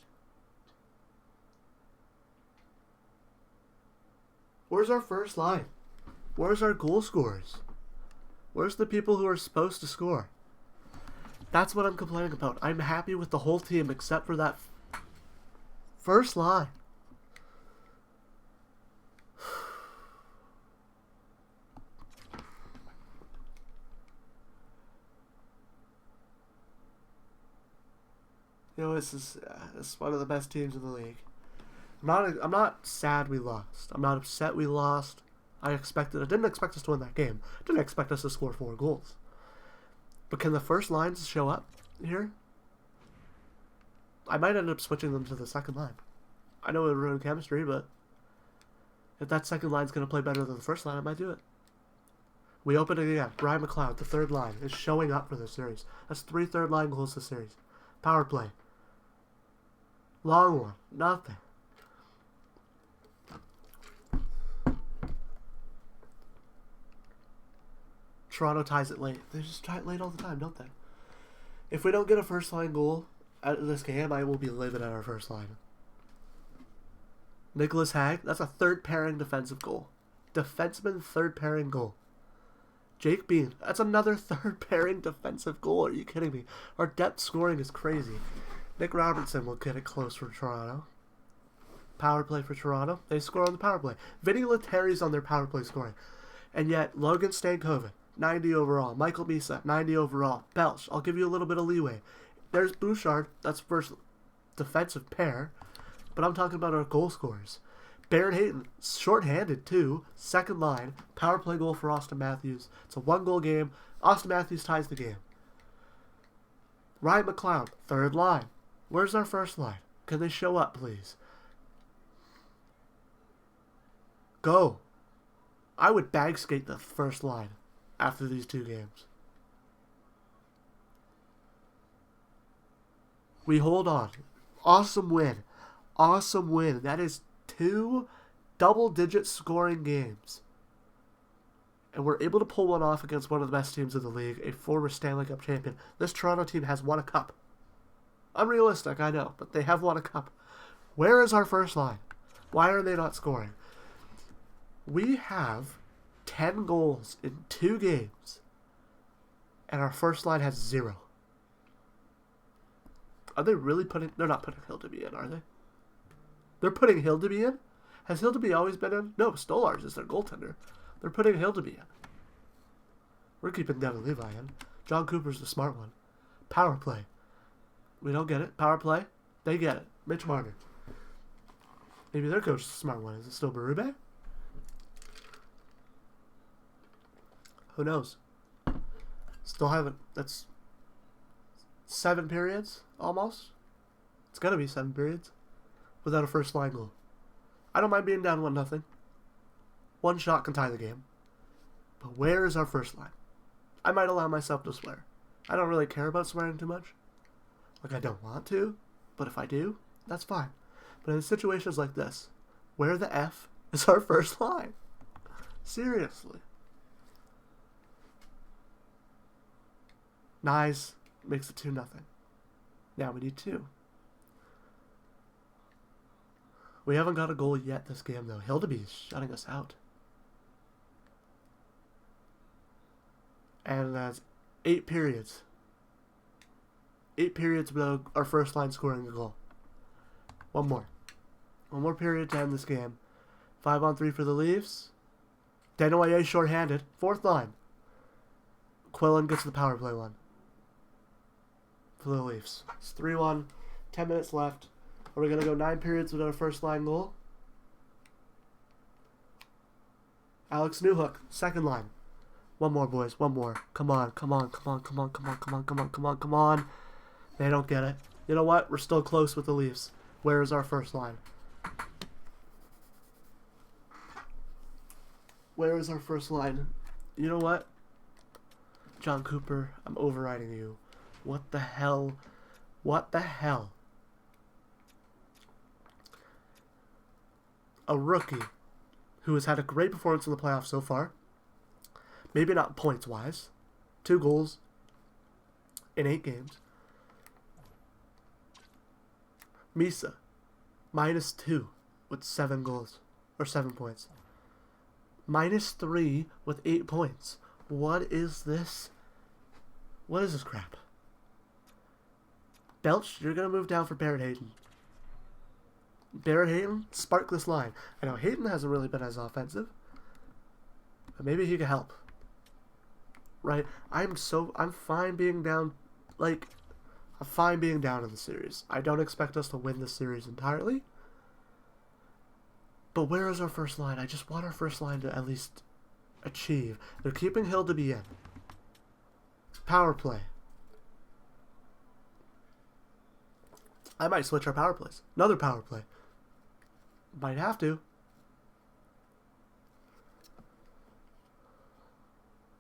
Where's our first line? Where's our goal scorers? Where's the people who are supposed to score? That's what I'm complaining about. I'm happy with the whole team except for that first line. You know, this is one of the best teams in the league. I'm not sad we lost. I'm not upset we lost. I didn't expect us to win that game. I didn't expect us to score 4 goals. But can the first lines show up here? I might end up switching them to the second line. I know it would ruin chemistry, but if that second line's going to play better than the first line, I might do it. We open it again. Ryan McLeod, the third line, is showing up for this series. That's 3 third line goals this series. Power play. Long one. Nothing. Toronto ties it late. They just tie it late all the time, don't they? If we don't get a first line goal out of this game, I will be livid at our first line. Nicholas Hag, that's a third pairing defensive goal. Defenseman third pairing goal. Jake Bean, that's another third pairing defensive goal. Are you kidding me? Our depth scoring is crazy. Nick Robertson will get it close for Toronto. Power play for Toronto. They score on the power play. Vinny Lettieri's on their power play scoring. And yet, Logan Stankoven, 90 overall. Michael Misa, 90 overall. Belch, I'll give you a little bit of leeway. There's Bouchard, that's first defensive pair. But I'm talking about our goal scorers. Baron Hayton, short-handed too. Second line. Power play goal for Austin Matthews. It's a 1-goal game. Austin Matthews ties the game. Ryan McLeod, third line. Where's our first line? Can they show up, please? Go. I would bag skate the first line after these 2 games. We hold on. Awesome win. Awesome win. That is 2 double-digit scoring games. And we're able to pull one off against one of the best teams in the league, a former Stanley Cup champion. This Toronto team has won a cup. Unrealistic, I know, but they have won a cup. Where is our first line? Why are they not scoring? We have 10 goals in 2 games, and our first line has 0. Are they really putting... They're not putting Hildeby in, are they? They're putting Hildeby in? Has Hildeby always been in? No, Stolarz is their goaltender. They're putting Hildeby in. We're keeping Devin Levi in. John Cooper's the smart one. Power play. We don't get it. Power play. They get it. Mitch Marner. Maybe their coach is the smart one. Is it still Berube? Who knows? Still haven't... That's 7 periods, almost. It's got to be 7 periods without a first line goal. I don't mind being down 1-0. One shot can tie the game. But where is our first line? I might allow myself to swear. I don't really care about swearing too much. Like, I don't want to, but if I do, that's fine. But in situations like this, where the F is our first line? Seriously. Nyes makes it 2-0. Now we need 2. We haven't got a goal yet this game, though. Hildeby is shutting us out. And that's 8 periods. 8 periods without our first line scoring a goal. One more period to end this game. 5-on-3 for the Leafs. Desnoyers shorthanded. 4th line. Quillen gets the power play one. For the Leafs. It's 3-1. 10 minutes left. Are we going to go 9 periods without a first line goal? Alex Newhook, 2nd line. One more, boys. One more. Come on. They don't get it. You know what? We're still close with the Leafs. Where is our first line? Where is our first line? You know what? John Cooper, I'm overriding you. What the hell? What the hell? A rookie who has had a great performance in the playoffs so far. Maybe not points-wise. 2 goals in 8 games. Misa, -2 with 7 goals. Or 7 points. -3 with 8 points. What is this? What is this crap? Belch, you're going to move down for Barrett Hayton. Barrett Hayton, spark this line. I know Hayton hasn't really been as offensive. But maybe he could help. Right? I'm fine being down. Like, I'm fine being down in the series. I don't expect us to win this series entirely. But where is our first line? I just want our first line to at least achieve. They're keeping Hildeby in. Power play. I might switch our power plays. Another power play. Might have to.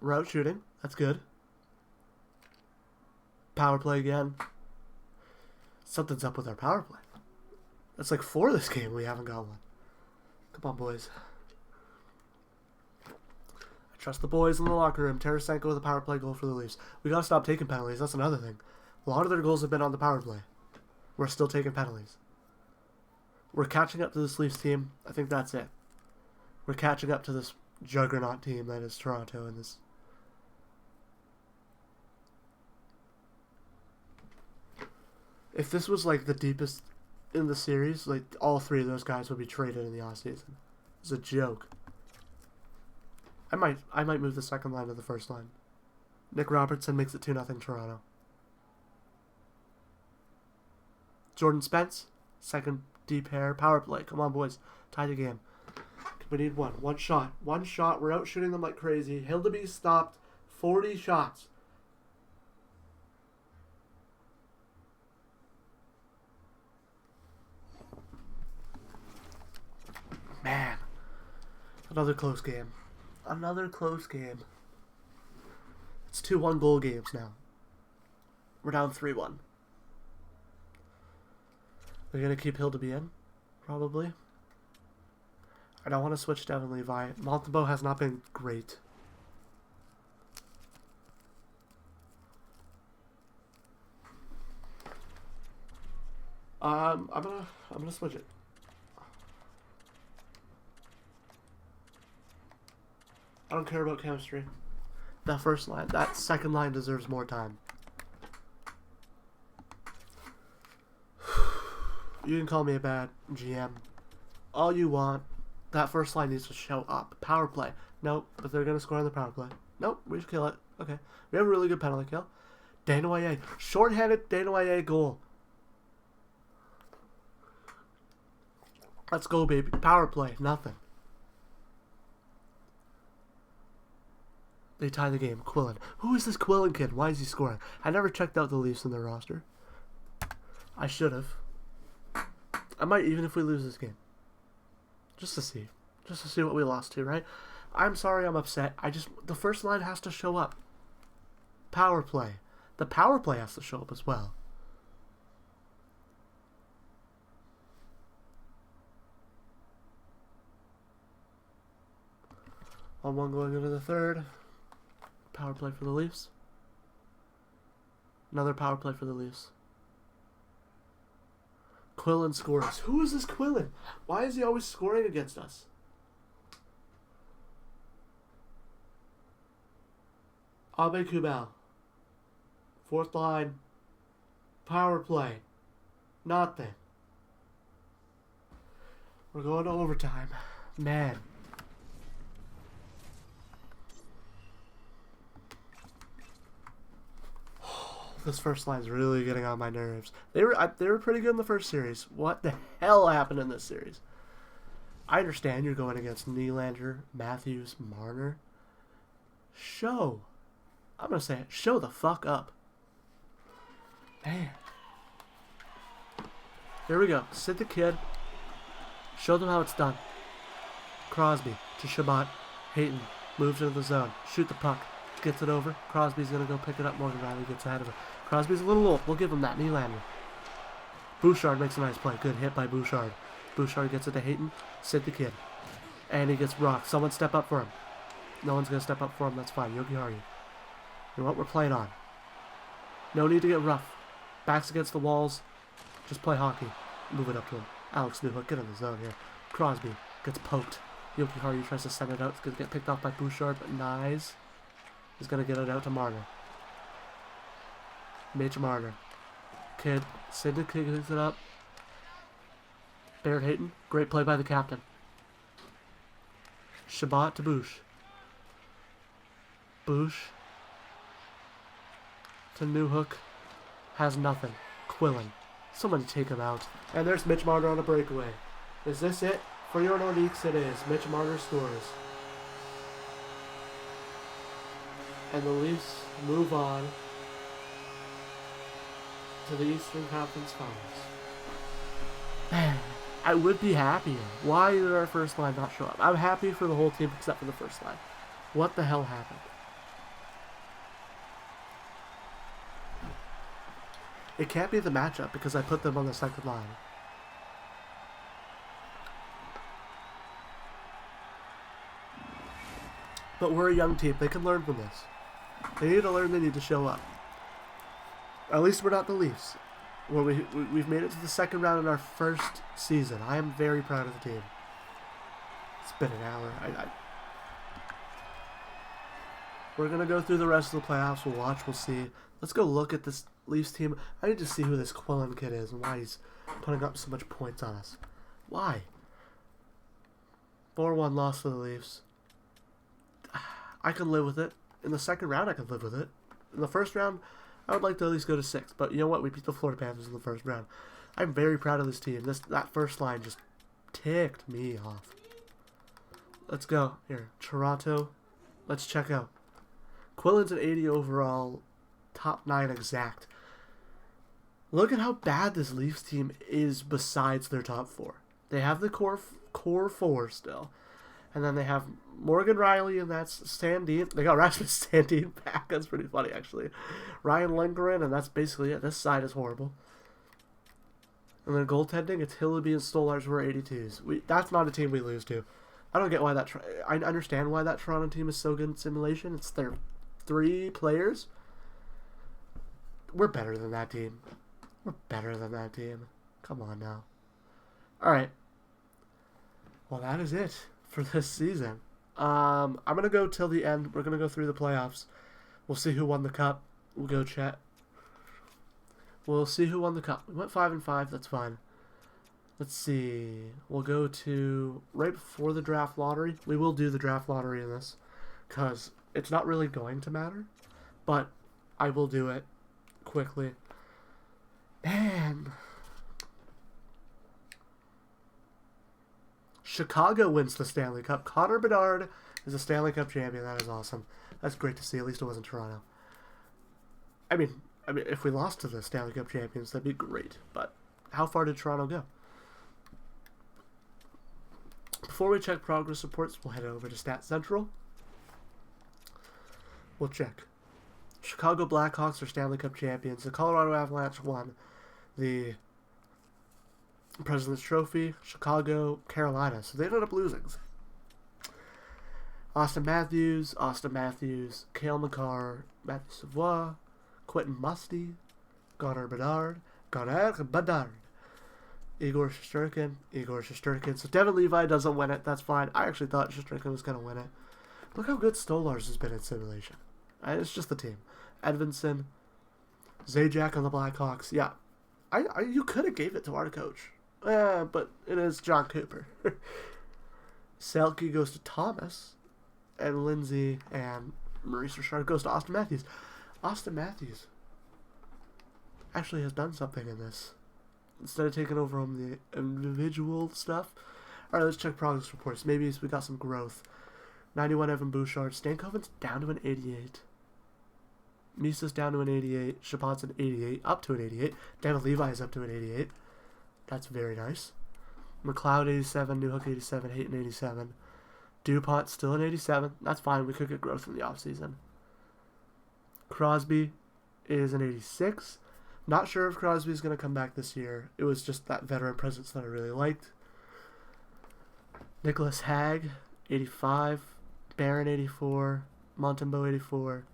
Route shooting. That's good. Power play again. Something's up with our power play. That's like 4 this game. We haven't got one. Come on, boys. I trust the boys in the locker room. Tarasenko with a power play goal for the Leafs. We gotta stop taking penalties. That's another thing. A lot of their goals have been on the power play. We're still taking penalties. We're catching up to this Leafs team. I think that's it. We're catching up to this juggernaut team that is Toronto and this. If this was like the deepest in the series, like all 3 of those guys would be traded in the offseason. It's a joke. I might move the second line to the first line. Nick Robertson makes it 2-0 Toronto. Jordan Spence, second deep pair, power play. Come on, boys. Tie the game. We need one. One shot. One shot. We're out shooting them like crazy. Hildeby stopped 40 shots. Man. Another close game. another close game. It's 2-1 goal games now. We're down 3-1. They're going to keep Hill to be in, probably. I don't want to switch Devin Levi. Montembeau has not been great. I'm gonna switch it. I don't care about chemistry. That first line, that second line deserves more time. You can call me a bad GM all you want. That first line needs to show up. Power play. Nope, but they're gonna score on the power play. Nope, we just kill it. Okay, we have a really good penalty kill. Desnoyers, shorthanded Desnoyers goal. Let's go, baby. Power play. Nothing. They tie the game. Quillen. Who is this Quillen kid? Why is he scoring? I never checked out the Leafs in their roster. I should have. I might, even if we lose this game. Just to see. Just to see what we lost to, right? I'm sorry I'm upset. The first line has to show up. Power play. The power play has to show up as well. On one going into the third. Power play for the Leafs. Another power play for the Leafs. Quillen scores. Who is this Quillen? Why is he always scoring against us? Abe Kubel. Fourth line. Power play. Nothing. We're going to overtime. Man. This first line is really getting on my nerves. They were pretty good in the first series. What the hell happened in this series? I understand you're going against Nylander, Matthews, Marner. I'm going to say it. Show the fuck up. Man. Here we go. Sit the kid. Show them how it's done. Crosby to Shabbat. Hayton moves into the zone. Shoot the puck. Gets it over. Crosby's going to go pick it up. Morgan Riley gets ahead of it. Crosby's a little old. We'll give him that. Nylander. Bouchard makes a nice play. Good hit by Bouchard. Bouchard gets it to Hayton. Sid the kid. And he gets rocked. Someone step up for him. No one's going to step up for him. That's fine. Yogi Haru. You know what? We're playing on. No need to get rough. Backs against the walls. Just play hockey. Move it up to him. Alex Newhook. Get in the zone here. Crosby gets poked. Yogi Haru tries to send it out. It's going to get picked off by Bouchard, but Nyes is going to get it out to Marner. Mitch Marner. Kid. Sidney kicks it up. Barrett Hayton. Great play by the captain. Shabbat to Bouch. Bouch to Newhook. Has nothing. Quillen. Somebody take him out. And there's Mitch Marner on a breakaway. Is this it? For your Nordiques, it is. Mitch Marner scores. And the Leafs move on to the Eastern Conference Finals. Man, I would be happier. Why did our first line not show up? I'm happy for the whole team except for the first line. What the hell happened? It can't be the matchup because I put them on the second line. But we're a young team. They can learn from this. They need to learn. They need to show up. At least we're not the Leafs. Well, we've made it to the second round in our first season. I am very proud of the team. It's been an hour. We're going to go through the rest of the playoffs. We'll watch. We'll see. Let's go look at this Leafs team. I need to see who this Quillen kid is and why he's putting up so much points on us. Why? 4-1 loss to the Leafs. I can live with it. In the second round, I can live with it. In the first round, I would like to at least go to 6. But you know what? We beat the Florida Panthers in the first round. I'm very proud of this team. That first line just ticked me off. Let's go. Here, Toronto. Let's check out. Quillen's an 80 overall, top 9 exact. Look at how bad this Leafs team is besides their top 4. They have the core 4 still. And then they have Morgan Riley, and that's Sandin. They got Rasmus Sandin back. That's pretty funny, actually. Ryan Lindgren, and that's basically it. This side is horrible. And then goaltending, it's Hillaby and Stolarz who are 82s. That's not a team we lose to. I don't get why that... I understand why that Toronto team is so good in simulation. It's their 3 players. We're better than that team. We're better than that team. Come on now. Alright. Well, that is it for this season. I'm going to go till the end. We're going to go through the playoffs. We'll see who won the cup. We'll go chat. We'll see who won the cup. We went 5-5. That's fine. Let's see. We'll go to right before the draft lottery. We will do the draft lottery in this because it's not really going to matter. But I will do it quickly. Man. Chicago wins the Stanley Cup. Connor Bedard is a Stanley Cup champion. That is awesome. That's great to see. At least it wasn't Toronto. I mean, if we lost to the Stanley Cup champions, that'd be great. But how far did Toronto go? Before we check progress reports, we'll head over to Stat Central. We'll check. Chicago Blackhawks are Stanley Cup champions. The Colorado Avalanche won the President's Trophy. Chicago, Carolina. So they ended up losing. Austin Matthews, Cale Makar, Matthew Savoie, Quentin Musty, Connor Bedard, Igor Shesterkin. So Devin Levi doesn't win it. That's fine. I actually thought Shesterkin was going to win it. Look how good Stolarz has been in simulation. It's just the team. Edvinsson, Zajac on the Blackhawks. Yeah, you could have gave it to our coach. But it is John Cooper. Selke goes to Thomas. And Lindsay and Maurice Richard goes to Austin Matthews. Austin Matthews actually has done something in this. Instead of taking over on the individual stuff. Alright, let's check progress reports. Maybe we got some growth. 91 Evan Bouchard. Stankoven's down to an 88. Misa's down to an 88. Chabot's an 88. Up to an 88. Devin Levi is up to an 88. That's very nice. McLeod 87. Newhook 87. Hayton 87. DuPont still an 87. That's fine. We could get growth in the offseason. Crosby is an 86. Not sure if Crosby's going to come back this year. It was just that veteran presence that I really liked. Nicholas Hag, 85. Barron, 84. Montembeau, 84.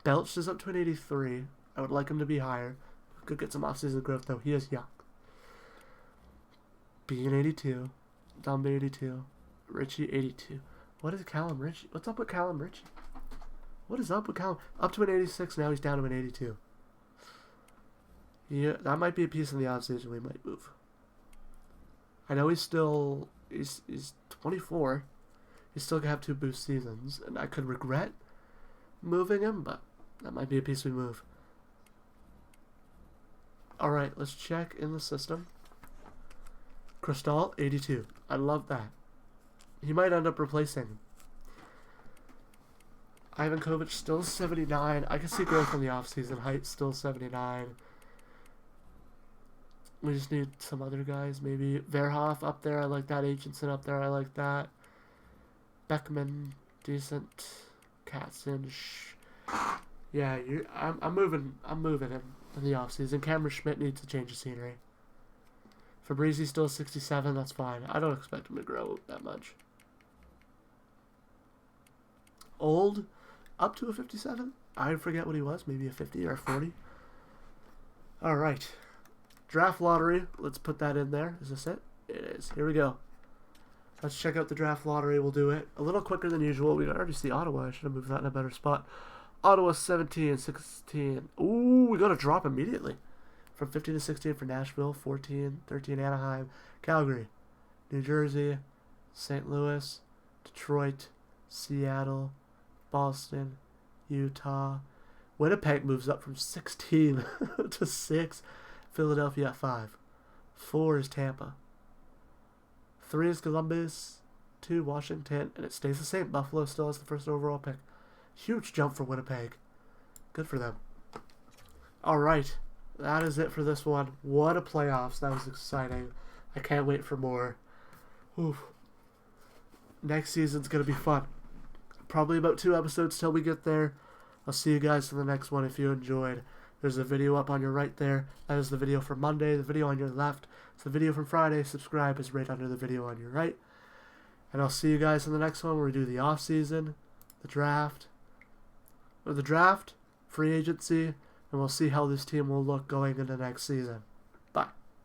Belch is up to an 83. I would like him to be higher. Could get some offseason growth, though. He is young. Bean, 82. Dumby, 82. Richie, 82. What is Callum Richie? What's up with Callum Richie? What is up with Callum? Up to an 86, now he's down to an 82. Yeah, that might be a piece in the offseason we might move. I know he's 24. He's still going to have 2 boost seasons, and I could regret moving him, but that might be a piece we move. Alright, let's check in the system. Cristal, 82. I love that. He might end up replacing him. Ivan Kovic still 79. I can see growth in the offseason. Height still 79. We just need some other guys. Maybe Verhoff up there. I like that. Aitchison up there. I like that. Beckman, decent. Katzen. Yeah, I'm moving him in the offseason. Cameron Schmidt needs to change the scenery. Fabrizi still 67. That's fine. I don't expect him to grow that much. Old, up to a 57. I forget what he was. Maybe a 50 or a 40. All right. Draft lottery. Let's put that in there. Is this it? It is. Here we go. Let's check out the draft lottery. We'll do it a little quicker than usual. We already see Ottawa. I should have moved that in a better spot. Ottawa 17, 16. Ooh, we got a drop immediately. From 15 to 16 for Nashville. 14, 13 Anaheim. Calgary. New Jersey. St. Louis. Detroit. Seattle. Boston. Utah. Winnipeg moves up from 16 to 6. Philadelphia at 5. 4 is Tampa. 3 is Columbus. 2 Washington. And it stays the same. Buffalo still has the first overall pick. Huge jump for Winnipeg. Good for them. Alright. That is it for this one. What a playoffs. That was exciting. I can't wait for more. Oof. next season's going to be fun. Probably about 2 episodes till we get there. I'll see you guys in the next one if you enjoyed. There's a video up on your right there. That is the video from Monday. The video on your left is the video from Friday. Subscribe is right under the video on your right. And I'll see you guys in the next one where we do the off-season, the draft, free agency, and we'll see how this team will look going into next season.